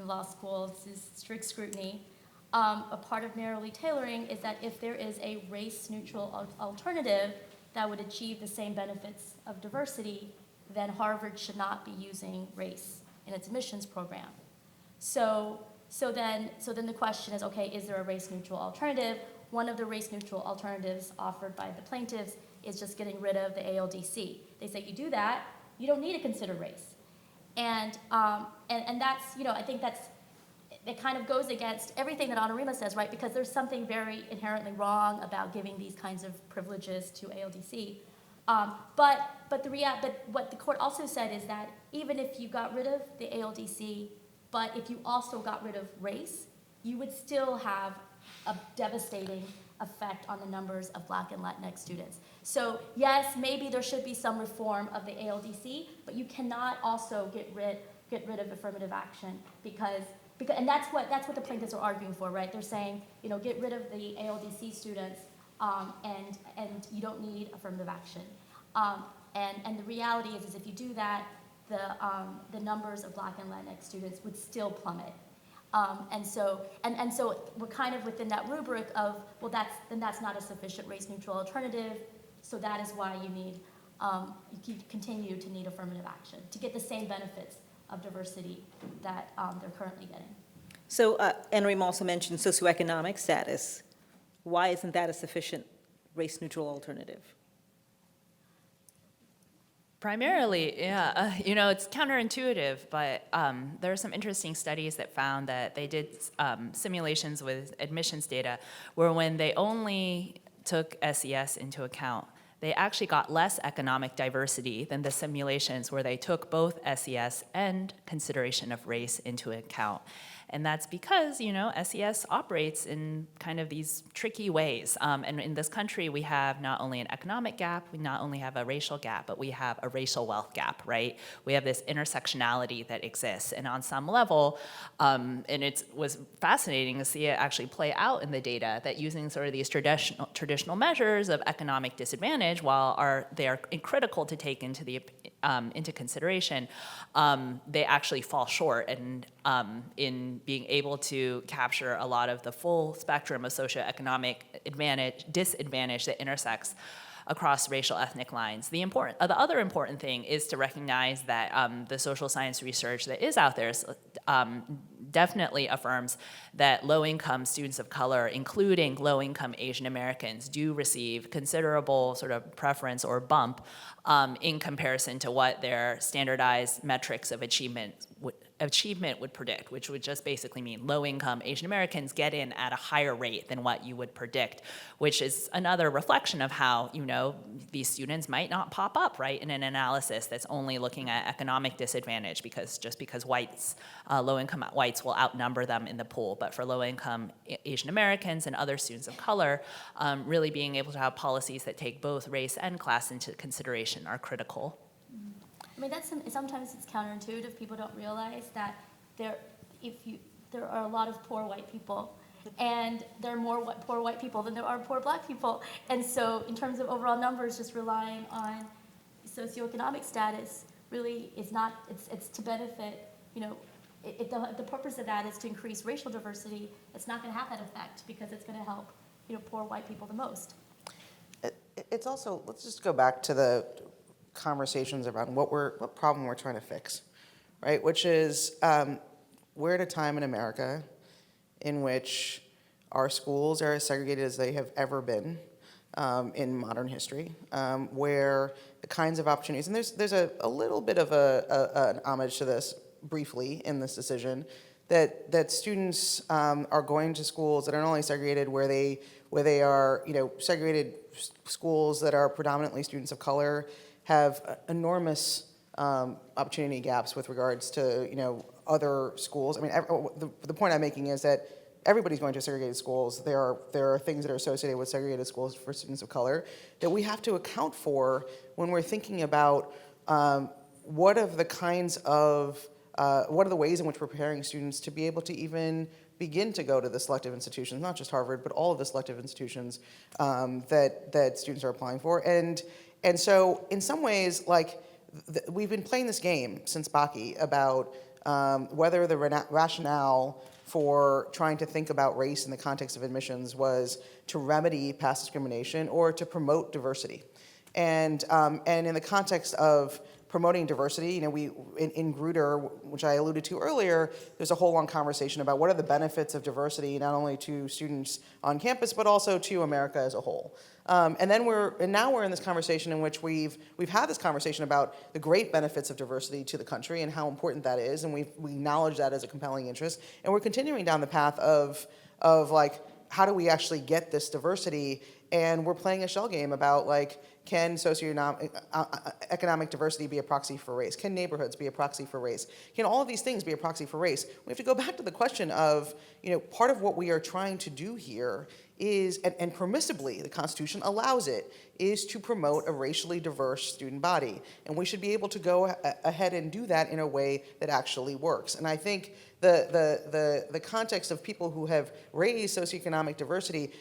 law school, this is strict scrutiny. A part of narrowly tailoring is that if there is a race-neutral alternative that would achieve the same benefits of diversity, then Harvard should not be using race in its admissions program. So then the question is, okay, is there a race-neutral alternative? One of the race-neutral alternatives offered by the plaintiffs is just getting rid of the ALDC. They say you do that, you don't need to consider race. And that's, I think it kind of goes against everything that Anurima says, right? Because there's something very inherently wrong about giving these kinds of privileges to ALDC. But what the court also said is that even if you got rid of the ALDC, but if you also got rid of race, you would still have a devastating effect on the numbers of Black and Latinx students. So yes, maybe there should be some reform of the ALDC, but you cannot also get rid of affirmative action because and that's what the plaintiffs are arguing for, right? They're saying, get rid of the ALDC students, and you don't need affirmative action. And the reality is if you do that, the numbers of Black and Latinx students would still plummet. And so we're kind of within that rubric of, well, that's not a sufficient race-neutral alternative, so that is why you continue to need affirmative action to get the same benefits of diversity that they're currently getting. So Anna Reem also mentioned socioeconomic status. Why isn't that a sufficient race-neutral alternative? Primarily, yeah, it's counterintuitive, but there are some interesting studies that found that they did simulations with admissions data where when they only took SES into account, they actually got less economic diversity than the simulations where they took both SES and consideration of race into account. And that's because, SES operates in kind of these tricky ways. And in this country, we have not only an economic gap, we not only have a racial gap, but we have a racial wealth gap, right? We have this intersectionality that exists. And on some level, and it was fascinating to see it actually play out in the data, that using sort of these traditional measures of economic disadvantage, while they are critical to take into consideration, they actually fall short in being able to capture a lot of the full spectrum of socioeconomic disadvantage that intersects across racial ethnic lines. The other important thing is to recognize that the social science research that is out there definitely affirms that low-income students of color, including low-income Asian Americans, do receive considerable sort of preference or bump in comparison to what their standardized metrics of achievement would predict, which would just basically mean low-income Asian Americans get in at a higher rate than what you would predict, which is another reflection of how, these students might not pop up, right, in an analysis that's only looking at economic disadvantage because low-income whites will outnumber them in the pool. But for low-income Asian Americans and other students of color, really being able to have policies that take both race and class into consideration are critical. I mean, sometimes it's counterintuitive. People don't realize that there are a lot of poor white people, and there are more poor white people than there are poor Black people. And so, in terms of overall numbers, just relying on socioeconomic status really is not. It's to benefit. The purpose of that is to increase racial diversity. It's not going to have that effect because it's going to help poor white people the most. It's also, let's just go back to the conversations around what problem we're trying to fix, right? Which is we're at a time in America in which our schools are as segregated as they have ever been in modern history, where the kinds of opportunities, and there's a little bit of an homage to this briefly in this decision, that students are going to schools that are not only segregated where they are, segregated schools that are predominantly students of color have enormous opportunity gaps with regards to other schools. I mean, the point I'm making is that everybody's going to segregated schools. There are things that are associated with segregated schools for students of color that we have to account for when we're thinking about what are the ways in which we're preparing students to be able to even begin to go to the selective institutions, not just Harvard, but all of the selective institutions that students are applying for. And so in some ways, we've been playing this game since Bakke about whether the rationale for trying to think about race in the context of admissions was to remedy past discrimination or to promote diversity. And in the context of promoting diversity, in Grutter, which I alluded to earlier, there's a whole long conversation about what are the benefits of diversity, not only to students on campus, but also to America as a whole. And now we're in this conversation in which we've had this conversation about the great benefits of diversity to the country and how important that is, and we acknowledge that as a compelling interest. And we're continuing down the path of how do we actually get this diversity? And we're playing a shell game about can socioeconomic diversity be a proxy for race? Can neighborhoods be a proxy for race? Can all of these things be a proxy for race? We have to go back to the question of, part of what we are trying to do here is, and permissibly the Constitution allows it, is to promote a racially diverse student body. And we should be able to go ahead and do that in a way that actually works. And I think the context of people who have raised socioeconomic diversity,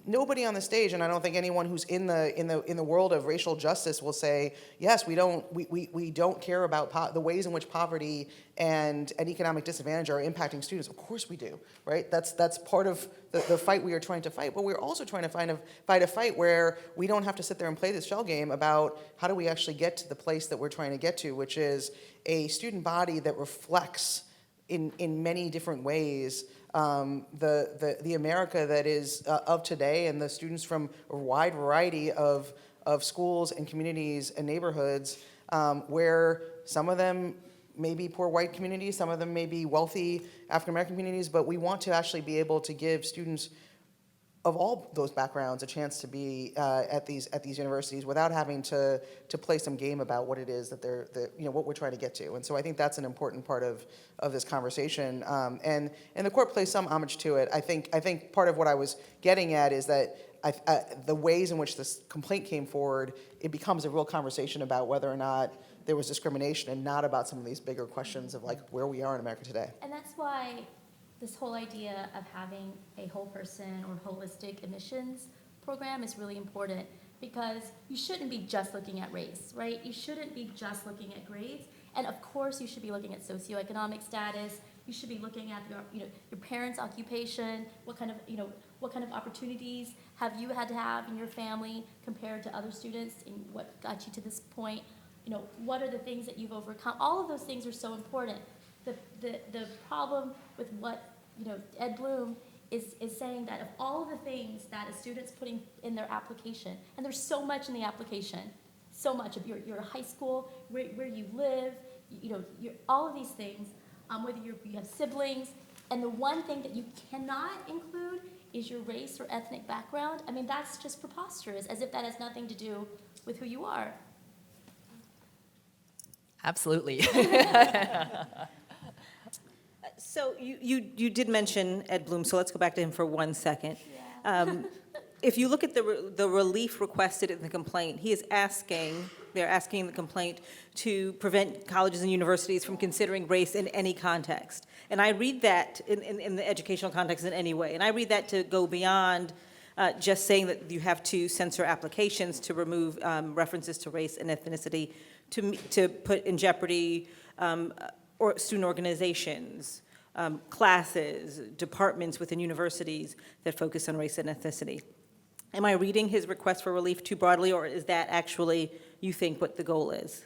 nobody on the stage, and I don't think anyone who's in the world of racial justice will say, yes, we don't care about the ways in which poverty and economic disadvantage are impacting students. Of course we do, right? That's part of the fight we are trying to fight. But we're also trying to fight a fight where we don't have to sit there and play this shell game about how do we actually get to the place that we're trying to get to, which is a student body that reflects in many different ways the America that is of today, and the students from a wide variety of schools and communities and neighborhoods, where some of them may be poor white communities, some of them may be wealthy African American communities, but we want to actually be able to give students of all those backgrounds a chance to be at these universities without having to play some game about what it is that what we're trying to get to. And so I think that's an important part of this conversation. And the court plays some homage to it. I think part of what I was getting at is that the ways in which this complaint came forward, it becomes a real conversation about whether or not there was discrimination, and not about some of these bigger questions of like where we are in America today. And that's why this whole idea of having a whole person or holistic admissions program is really important, because you shouldn't be just looking at race, right? You shouldn't be just looking at grades. And of course, you should be looking at socioeconomic status. You should be looking at your parents' occupation. What kind of opportunities have you had to have in your family compared to other students, and what got you to this point? What are the things that you've overcome? All of those things are so important. The problem with what Ed Bloom is saying, that of all of the things that a student's putting in their application, and there's so much in the application, so much of your high school, where you live, all of these things, whether you have siblings, and the one thing that you cannot include is your race or ethnic background. I mean, that's just preposterous, as if that has nothing to do with who you are. Absolutely. So you did mention Ed Bloom, so let's go back to him for 1 second. If you look at the relief requested in the complaint, they're asking the complaint to prevent colleges and universities from considering race in any context. And I read that in the educational context in any way. And I read that to go beyond just saying that you have to censor applications to remove references to race and ethnicity, to put in jeopardy or student organizations, classes, departments within universities that focus on race and ethnicity. Am I reading his request for relief too broadly, or is that actually, you think, what the goal is?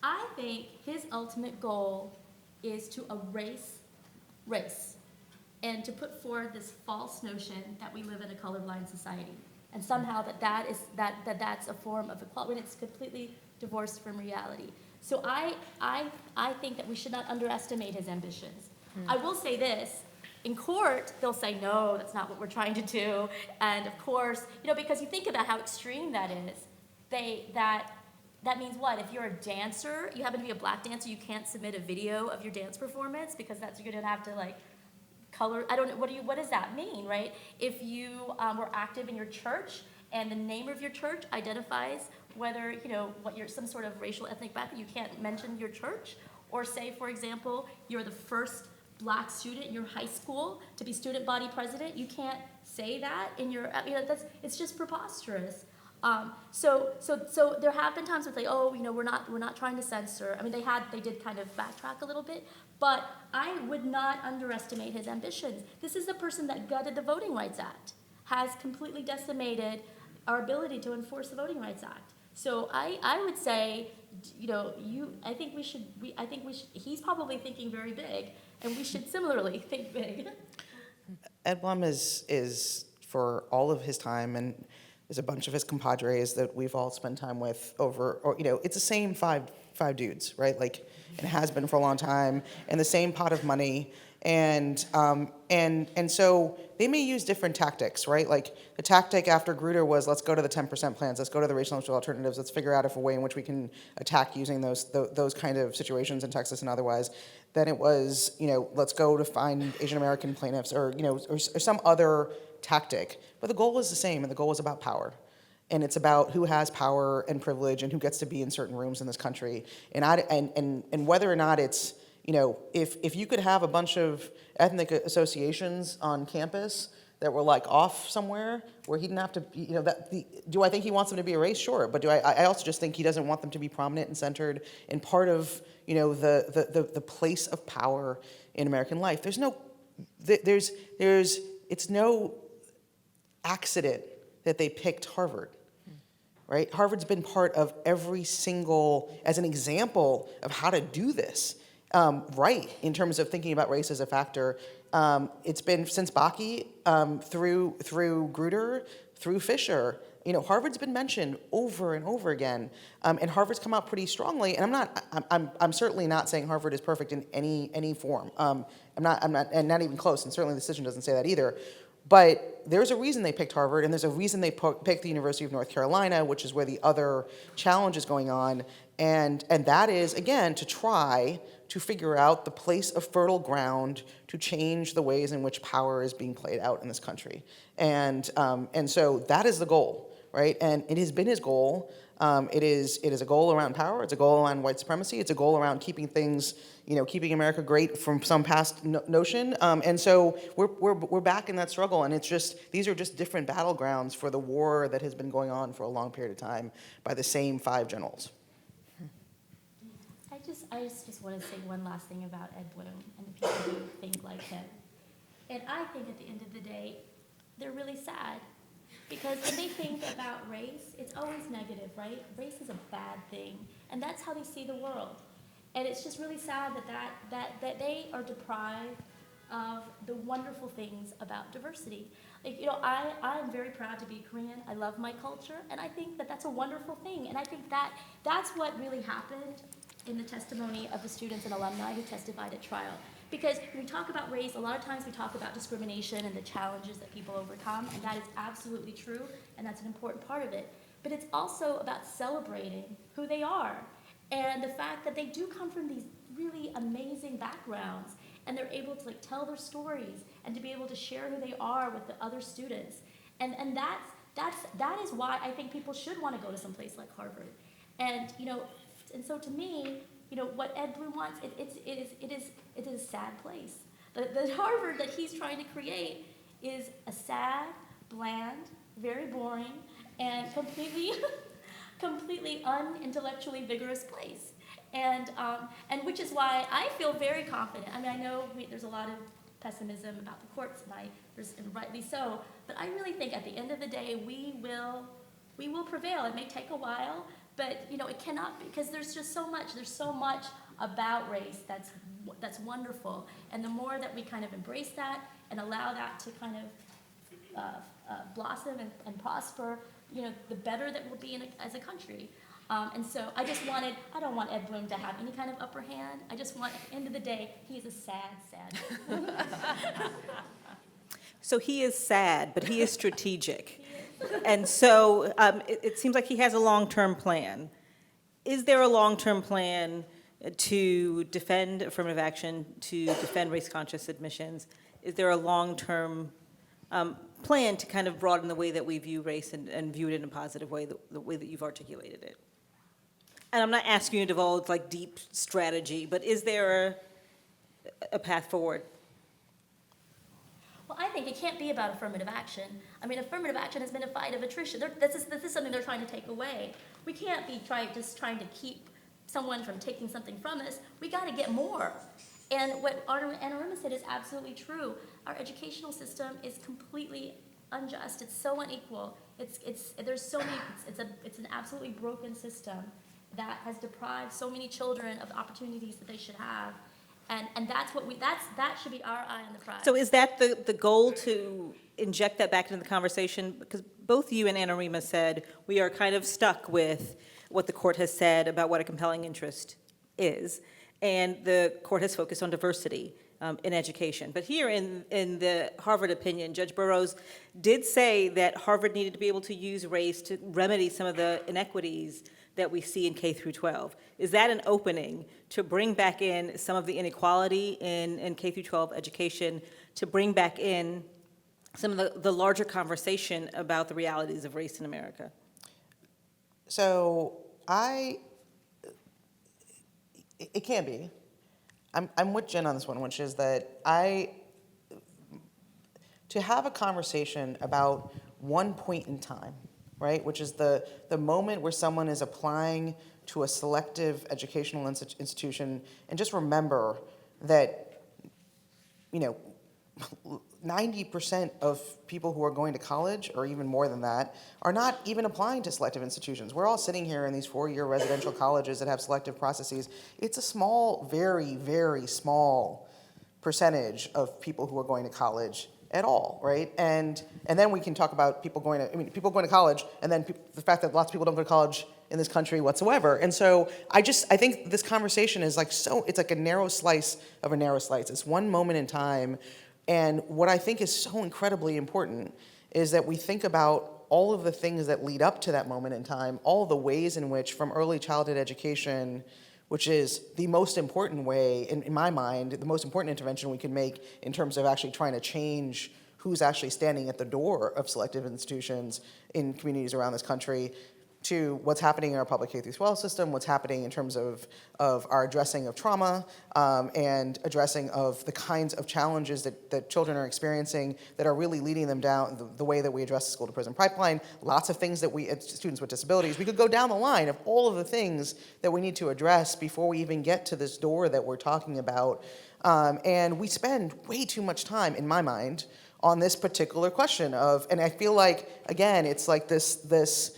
I think his ultimate goal is to erase race and to put forward this false notion that we live in a colorblind society, and somehow that's a form of equality when it's completely divorced from reality. So I think that we should not underestimate his ambitions. I will say this. In court, they'll say, no, that's not what we're trying to do. And of course, because you think about how extreme that is, that means what? If you're a dancer, you happen to be a black dancer, you can't submit a video of your dance performance, because you're gonna have to color, I don't know, what does that mean, right? If you were active in your church and the name of your church identifies whether, what you're some sort of racial ethnic background, you can't mention your church. Or say, for example, you're the first black student in your high school to be student body president, you can't say that in your, it's just preposterous. So there have been times where we're not trying to censor. I mean, they did kind of backtrack a little bit, but I would not underestimate his ambitions. This is the person that gutted the Voting Rights Act, has completely decimated our ability to enforce the Voting Rights Act. So I would say, I think we should, he's probably thinking very big, and we should similarly think big. Ed Blum is for all of his time, and there's a bunch of his compadres that we've all spent time with it's the same five dudes, right? It has been for a long time, and the same pot of money. And so they may use different tactics, right? The tactic after Grutter was, let's go to the 10% plans, let's go to the racial alternatives, let's figure out a way in which we can attack using those kind of situations in Texas and otherwise. Then it was, let's go to find Asian American plaintiffs or some other tactic. But the goal is the same, and the goal is about power. And it's about who has power and privilege and who gets to be in certain rooms in this country. And whether or not it's, if you could have a bunch of ethnic associations on campus that were like off somewhere where he didn't have to, do I think he wants them to be erased? Sure. But I also just think he doesn't want them to be prominent and centered in part of, the place of power in American life. It's no accident that they picked Harvard. Right? Harvard's been part of every single, as an example of how to do this, right, in terms of thinking about race as a factor. It's been since Bakke, through Grutter, through Fisher. Harvard's been mentioned over and over again, and Harvard's come out pretty strongly. And I'm certainly not saying Harvard is perfect in any form. I'm not, and not even close. And certainly the decision doesn't say that either. But there's a reason they picked Harvard, and there's a reason they picked the University of North Carolina, which is where the other challenge is going on. And that is, again, to try to figure out the place of fertile ground to change the ways in which power is being played out in this country. And so that is the goal, right? And it has been his goal. It is a goal around power. It's a goal around white supremacy. It's a goal around keeping things, keeping America great from some past notion. And so we're back in that struggle. And these are just different battlegrounds for the war that has been going on for a long period of time by the same 5 generals. I just want to say one last thing about Ed Bloom and the people who think like him. And I think at the end of the day, they're really sad. Because when they think about race, it's always negative, right? Race is a bad thing. And that's how they see the world. And it's just really sad that they are deprived of the wonderful things about diversity. I'm very proud to be Korean. I love my culture. And I think that that's a wonderful thing. And I think that's what really happened in the testimony of the students and alumni who testified at trial. Because when we talk about race, a lot of times we talk about discrimination and the challenges that people overcome, and that is absolutely true, and that's an important part of it. But it's also about celebrating who they are, and the fact that they do come from these really amazing backgrounds, and they're able to tell their stories, and to be able to share who they are with the other students. And that is why I think people should want to go to some place like Harvard. And so to me, what Ed Bloom wants, it is a sad place. The Harvard that he's trying to create is a sad, bland, very boring, and completely unintellectually vigorous place. And which is why I feel very confident. I mean, I know there's a lot of pessimism about the courts tonight, and rightly so, but I really think at the end of the day, we will prevail. It may take a while, but it cannot be, because there's so much about race that's wonderful. And the more that we kind of embrace that and allow that to kind of blossom and prosper, the better that we'll be as a country. And so I don't want Ed Bloom to have any kind of upper hand. I just want, at the end of the day, he's a sad. So he is sad, but he is strategic. And so it seems like he has a long-term plan. Is there a long-term plan to defend affirmative action, to defend race-conscious admissions? Is there a long-term plan to kind of broaden the way that we view race and view it in a positive way, the way that you've articulated it? And I'm not asking you to divulge deep strategy, but is there a path forward? Well, I think it can't be about affirmative action. I mean, affirmative action has been a fight of attrition. This is something they're trying to take away. We can't be just trying to keep someone from taking something from us. We got to get more. And what Anna Rima said is absolutely true. Our educational system is completely unjust. It's so unequal. It's an absolutely broken system that has deprived so many children of the opportunities that they should have. And that should be our eye on the prize. So is that the goal, to inject that back into the conversation? Because both you and Anna Rima said we are kind of stuck with what the court has said about what a compelling interest is. And the court has focused on diversity in education. But here in the Harvard opinion, Judge Burroughs did say that Harvard needed to be able to use race to remedy some of the inequities that we see in K through 12. Is that an opening to bring back in some of the inequality in K through 12 education, to bring back in some of the larger conversation about the realities of race in America? So it can be. I'm with Jen on this one, which is that to have a conversation about one point in time, right? Which is the moment where someone is applying to a selective educational institution, and just remember that, 90% of people who are going to college, or even more than that, are not even applying to selective institutions. We're all sitting here in these 4-year residential colleges that have selective processes. It's a small, very, very small percentage of people who are going to college at all, right? And then we can talk about people going to college, and then the fact that lots of people don't go to college in this country whatsoever. And so I think this conversation is it's like a narrow slice of a narrow slice. It's one moment in time. And what I think is so incredibly important is that we think about all of the things that lead up to that moment in time, all the ways in which, from early childhood education, which is the most important way, in my mind, the most important intervention we can make in terms of actually trying to change who's actually standing at the door of selective institutions in communities around this country, to what's happening in our public K-12 system, what's happening in terms of our addressing of trauma, and addressing of the kinds of challenges that children are experiencing that are really leading them down the way that we address the school-to-prison pipeline, lots of things that students with disabilities, we could go down the line of all of the things that we need to address before we even get to this door that we're talking about. And we spend way too much time, in my mind, on this particular question and I feel like, again, it's like this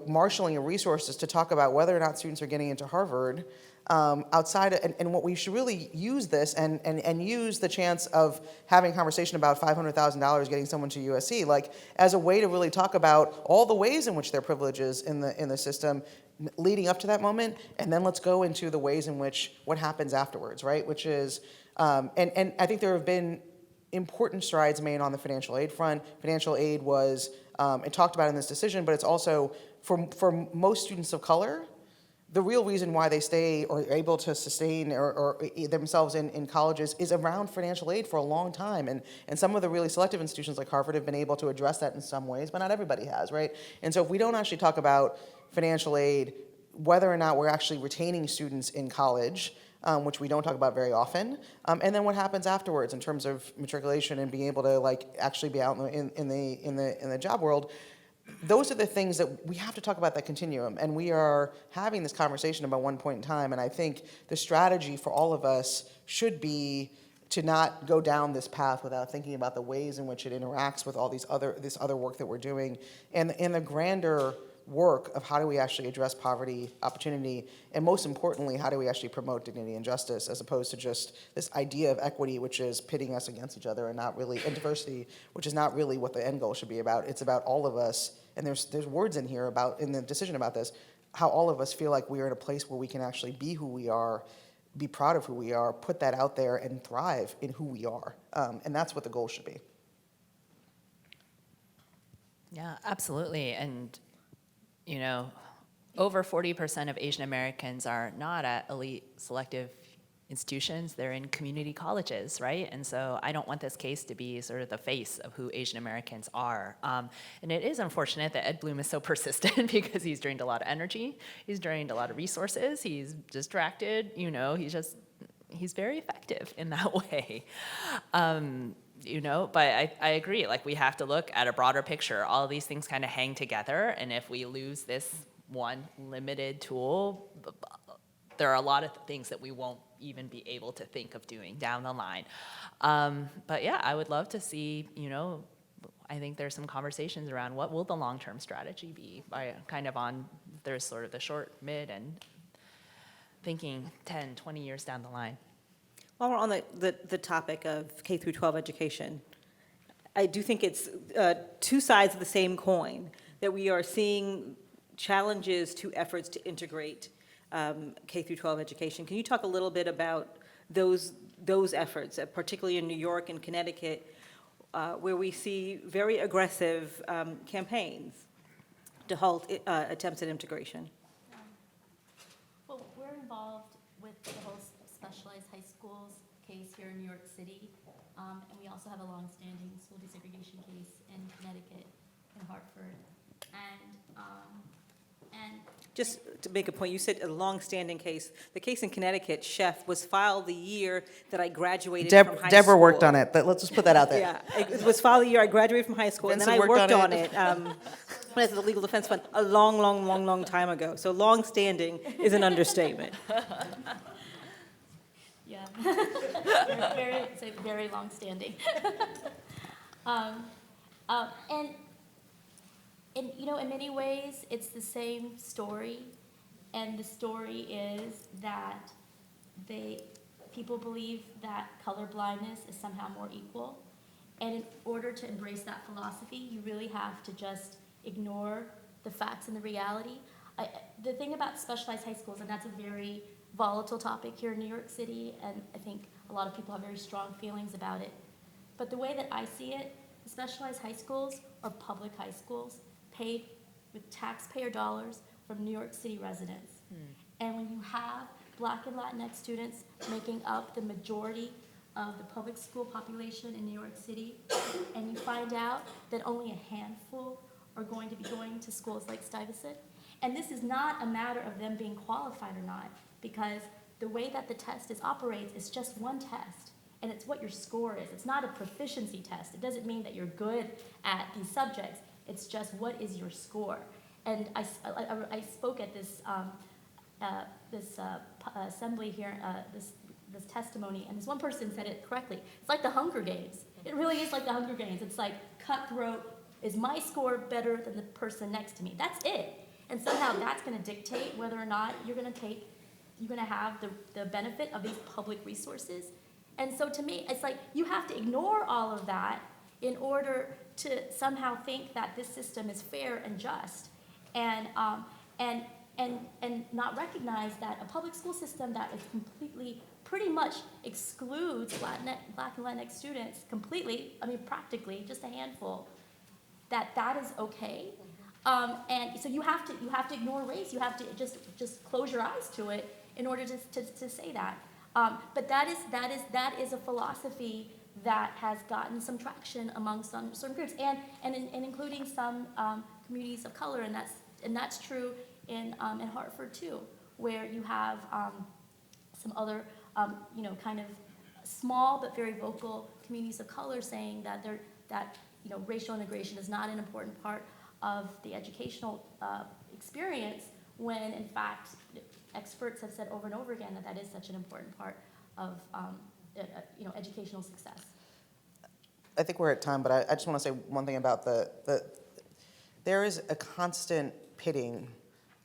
marshaling of resources to talk about whether or not students are getting into Harvard, and what we should really use this and use the chance of having a conversation about $500,000 getting someone to USC, like as a way to really talk about all the ways in which there are privileges in the system leading up to that moment, and then let's go into the ways in which what happens afterwards, right? Which is, and I think there have been important strides made on the financial aid front. Financial aid was, and talked about in this decision, but it's also, for most students of color, the real reason why they stay or are able to sustain or themselves in colleges is around financial aid for a long time. And some of the really selective institutions like Harvard have been able to address that in some ways, but not everybody has, right? And so if we don't actually talk about financial aid, whether or not we're actually retaining students in college, which we don't talk about very often, and then what happens afterwards in terms of matriculation and being able to actually be out in the job world. Those are the things that we have to talk about, that continuum, and we are having this conversation about one point in time, and I think the strategy for all of us should be to not go down this path without thinking about the ways in which it interacts with all this other work that we're doing, and the grander work of how do we actually address poverty, opportunity, and most importantly, how do we actually promote dignity and justice, as opposed to just this idea of equity, which is pitting us against each other, and not really, and diversity, which is not really what the end goal should be about. It's about all of us, and there's words in here in the decision about this, how all of us feel like we are in a place where we can actually be who we are, be proud of who we are, put that out there, and thrive in who we are. And that's what the goal should be. Yeah, absolutely. And over 40% of Asian Americans are not at elite selective institutions. They're in community colleges, right? And so I don't want this case to be sort of the face of who Asian Americans are. And it is unfortunate that Ed Bloom is so persistent because he's drained a lot of energy. He's drained a lot of resources. He's distracted. He's very effective in that way. But I agree, we have to look at a broader picture. All of these things kind of hang together, and if we lose this one limited tool, there are a lot of things that we won't even be able to think of doing down the line. But yeah, I would love to see, I think there's some conversations around what will the long-term strategy be, there's sort of the short, mid, and thinking 10, 20 years down the line. While we're on the topic of K through 12 education, I do think it's two sides of the same coin, that we are seeing challenges to efforts to integrate K through 12 education. Can you talk a little bit about those efforts, particularly in New York and Connecticut, where we see very aggressive campaigns to halt attempts at integration? Well, we're involved with the whole specialized high schools case here in New York City, and we also have a long-standing school desegregation case in Connecticut and Hartford. And And Just to make a point, you said a long-standing case. The case in Connecticut, Chef, was filed the year that I graduated from high school. Deborah worked on it, but let's just put that out there. Yeah, it was filed the year I graduated from high school, and then I Vincent worked worked on on it when I was at the Legal Defense Fund a long time ago. So long-standing is an understatement. yeah, it's a very long-standing. And you know, in many ways, it's the same story, and the story is that people believe that color blindness is somehow more equal. And in order to embrace that philosophy, you really have to just ignore the facts and the reality. The thing about specialized high schools, and that's a very volatile topic here in New York City, and I think a lot of people have very strong feelings about it. But the way that I see it, the specialized high schools are public high schools paid with taxpayer dollars from New York City residents. And when you have Black and Latinx students making up the majority of the public school population in New York City, and you find out that only a handful are going to be going to schools like Stuyvesant, and this is not a matter of them being qualified or not, because the way that the test operates is just one test, and it's what your score is. It's not a proficiency test. It doesn't mean that you're good at these subjects. It's just what is your score. And I spoke at this assembly here, this testimony, and this one person said it correctly. It's like the Hunger Games. It really is like the Hunger Games. It's like cutthroat. Is my score better than the person next to me? That's it. And somehow that's going to dictate whether or not you're going to have the benefit of these public resources. And so to me, it's like you have to ignore all of that in order to somehow think that this system is fair and just, and not recognize that a public school system that is completely, pretty much excludes Black and Latinx students completely, I mean practically, just a handful, that is okay. And so you have to ignore race. You have to just close your eyes to it in order to say that. But that is a philosophy that has gotten some traction among some certain groups, and including some communities of color, and that's true in Hartford too, where you have some other kind of small but very vocal communities of color saying that racial integration is not an important part of the educational experience, when in fact experts have said over and over again that is such an important part of educational success. I think we're at time, but I just want to say one thing about there is a constant pitting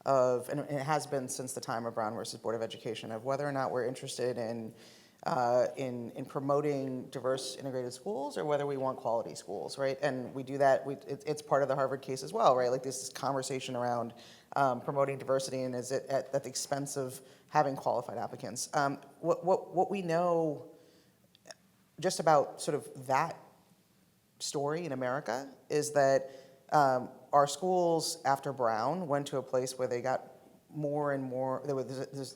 of, and it has been since the time of Brown versus Board of Education, of whether or not we're interested in promoting diverse integrated schools or whether we want quality schools, right? And we do that, it's part of the Harvard case as well, right? Like this conversation around promoting diversity, and is it at the expense of having qualified applicants? What we know just about sort of that story in America is that our schools after Brown went to a place where they got more and more,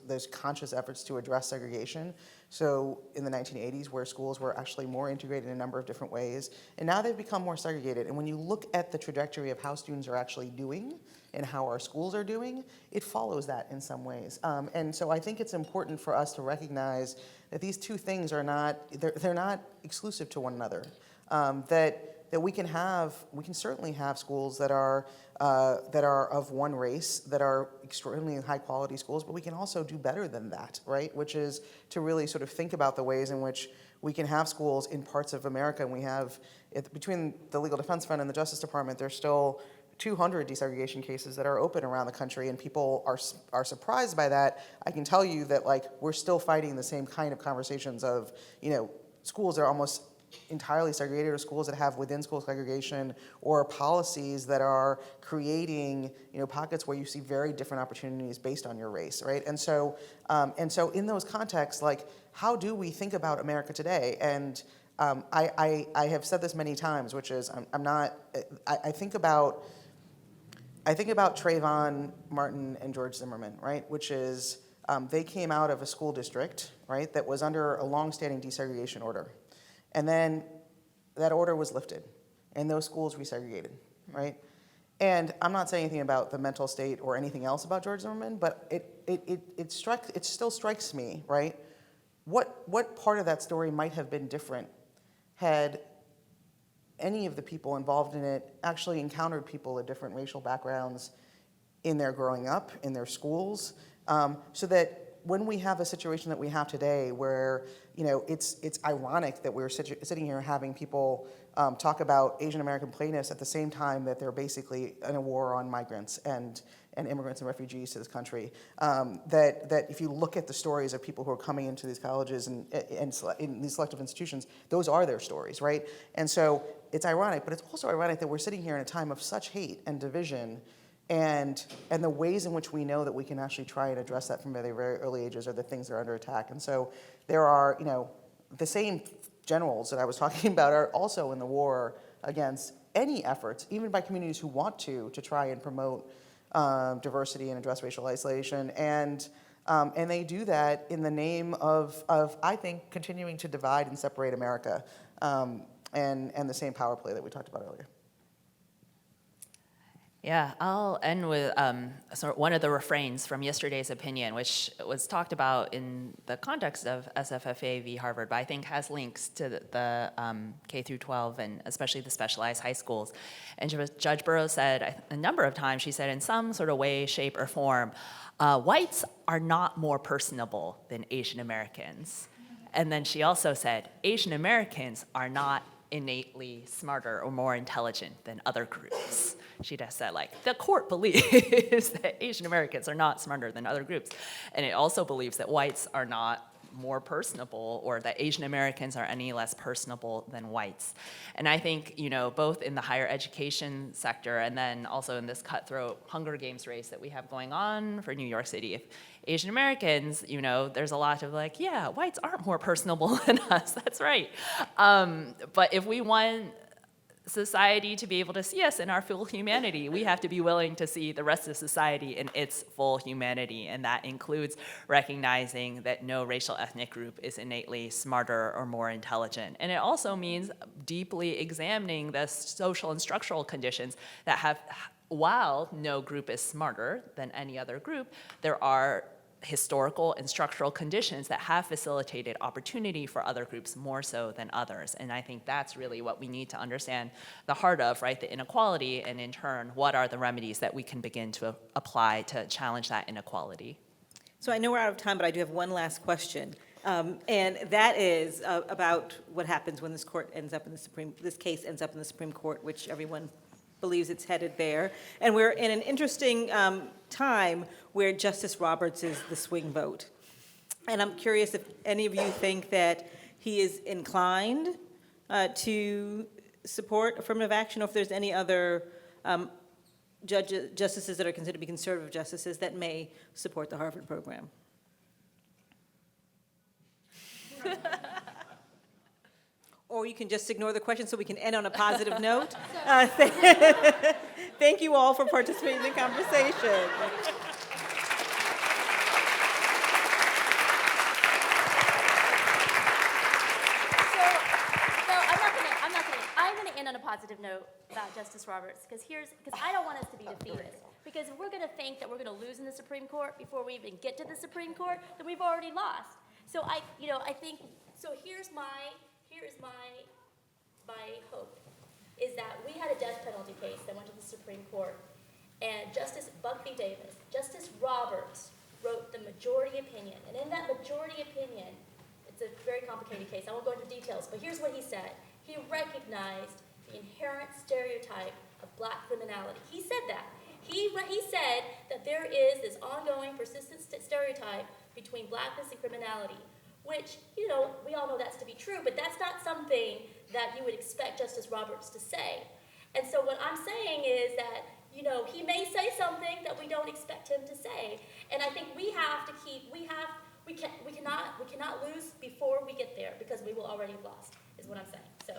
there's conscious efforts to address segregation. So in the 1980s, where schools were actually more integrated in a number of different ways, and now they've become more segregated. And when you look at the trajectory of how students are actually doing and how our schools are doing, it follows that in some ways. And so I think it's important for us to recognize that these two things are not, they're not exclusive to one another. That we can certainly have schools that are of one race, that are extremely high quality schools, but we can also do better than that, right? Which is to really sort of think about the ways in which we can have schools in parts of America, and we have, between the Legal Defense Fund and the Justice Department, there's still 200 desegregation cases that are open around the country, and people are surprised by that. I can tell you that we're still fighting the same kind of conversations of, schools that are almost entirely segregated, or schools that have within school segregation, or policies that are creating pockets where you see very different opportunities based on your race, right? And so in those contexts, how do we think about America today? And I have said this many times, which is I think about Trayvon Martin and George Zimmerman, right? Which is they came out of a school district, right, that was under a long-standing desegregation order. And then that order was lifted, and those schools resegregated, right? And I'm not saying anything about the mental state or anything else about George Zimmerman, but it still strikes me, right? What part of that story might have been different had any of the people involved in it actually encountered people of different racial backgrounds in their growing up, in their schools, so that when we have a situation that we have today where, it's ironic that we're sitting here having people talk about Asian American plaintiffs at the same time that they're basically in a war on migrants and immigrants and refugees to this country. That if you look at the stories of people who are coming into these colleges and in these selective institutions, those are their stories, right? And so it's ironic, but it's also ironic that we're sitting here in a time of such hate and division, and the ways in which we know that we can actually try and address that from very, very early ages are the things that are under attack. And so there are, the same generals that I was talking about are also in the war against any efforts, even by communities who want to try and promote diversity and address racial isolation. And they do that in the name of I think, continuing to divide and separate America, and the same power play that we talked about earlier. Yeah, I'll end with one of the refrains from yesterday's opinion, which was talked about in the context of SFFA v. Harvard, but I think has links to the K through 12 and especially the specialized high schools. And Judge Burroughs said a number of times, she said in some sort of way, shape, or form, whites are not more personable than Asian Americans. And then she also said, Asian Americans are not innately smarter or more intelligent than other groups. She just said, the court believes that Asian Americans are not smarter than other groups. And it also believes that whites are not more personable, or that Asian Americans are any less personable than whites. And I think, both in the higher education sector and then also in this cutthroat Hunger Games race that we have going on for New York City, if Asian Americans, there's a lot of whites aren't more personable than us, that's right. But if we want society to be able to see us in our full humanity, we have to be willing to see the rest of society in its full humanity, and that includes recognizing that no racial ethnic group is innately smarter or more intelligent. And it also means deeply examining the social and structural conditions that have, while no group is smarter than any other group, there are historical and structural conditions that have facilitated opportunity for other groups more so than others. And I think that's really what we need to understand the heart of, right, the inequality, and in turn, what are the remedies that we can begin to apply to challenge that inequality? So I know we're out of time, but I do have one last question. And that is about what happens when this case ends up in the Supreme Court, which everyone believes it's headed there. And we're in an interesting time where Justice Roberts is the swing vote. And I'm curious if any of you think that he is inclined to support affirmative action, or if there's any other justices that are considered to be conservative justices that may support the Harvard program. Or you can just ignore the question so we can end on a positive note. Thank you all for participating in the conversation. I'm going to end on a positive note about Justice Roberts, because I don't want us to be defeatist. Because if we're going to think that we're going to lose in the Supreme Court before we even get to the Supreme Court, then we've already lost. So I think, so here's my hope, is that we had a death penalty case that went to the Supreme Court, and Justice Buckby Davis, Justice Roberts, wrote the majority opinion. And in that majority opinion, it's a very complicated case, I won't go into details, but here's what he said. He recognized the inherent stereotype of black criminality. He said that. He said that there is this ongoing, persistent stereotype between blackness and criminality, which, we all know that's to be true, but that's not something that you would expect Justice Roberts to say. And so what I'm saying is that, he may say something that we don't expect him to say. And I think we cannot lose before we get there, because we will already have lost, is what I'm saying. So.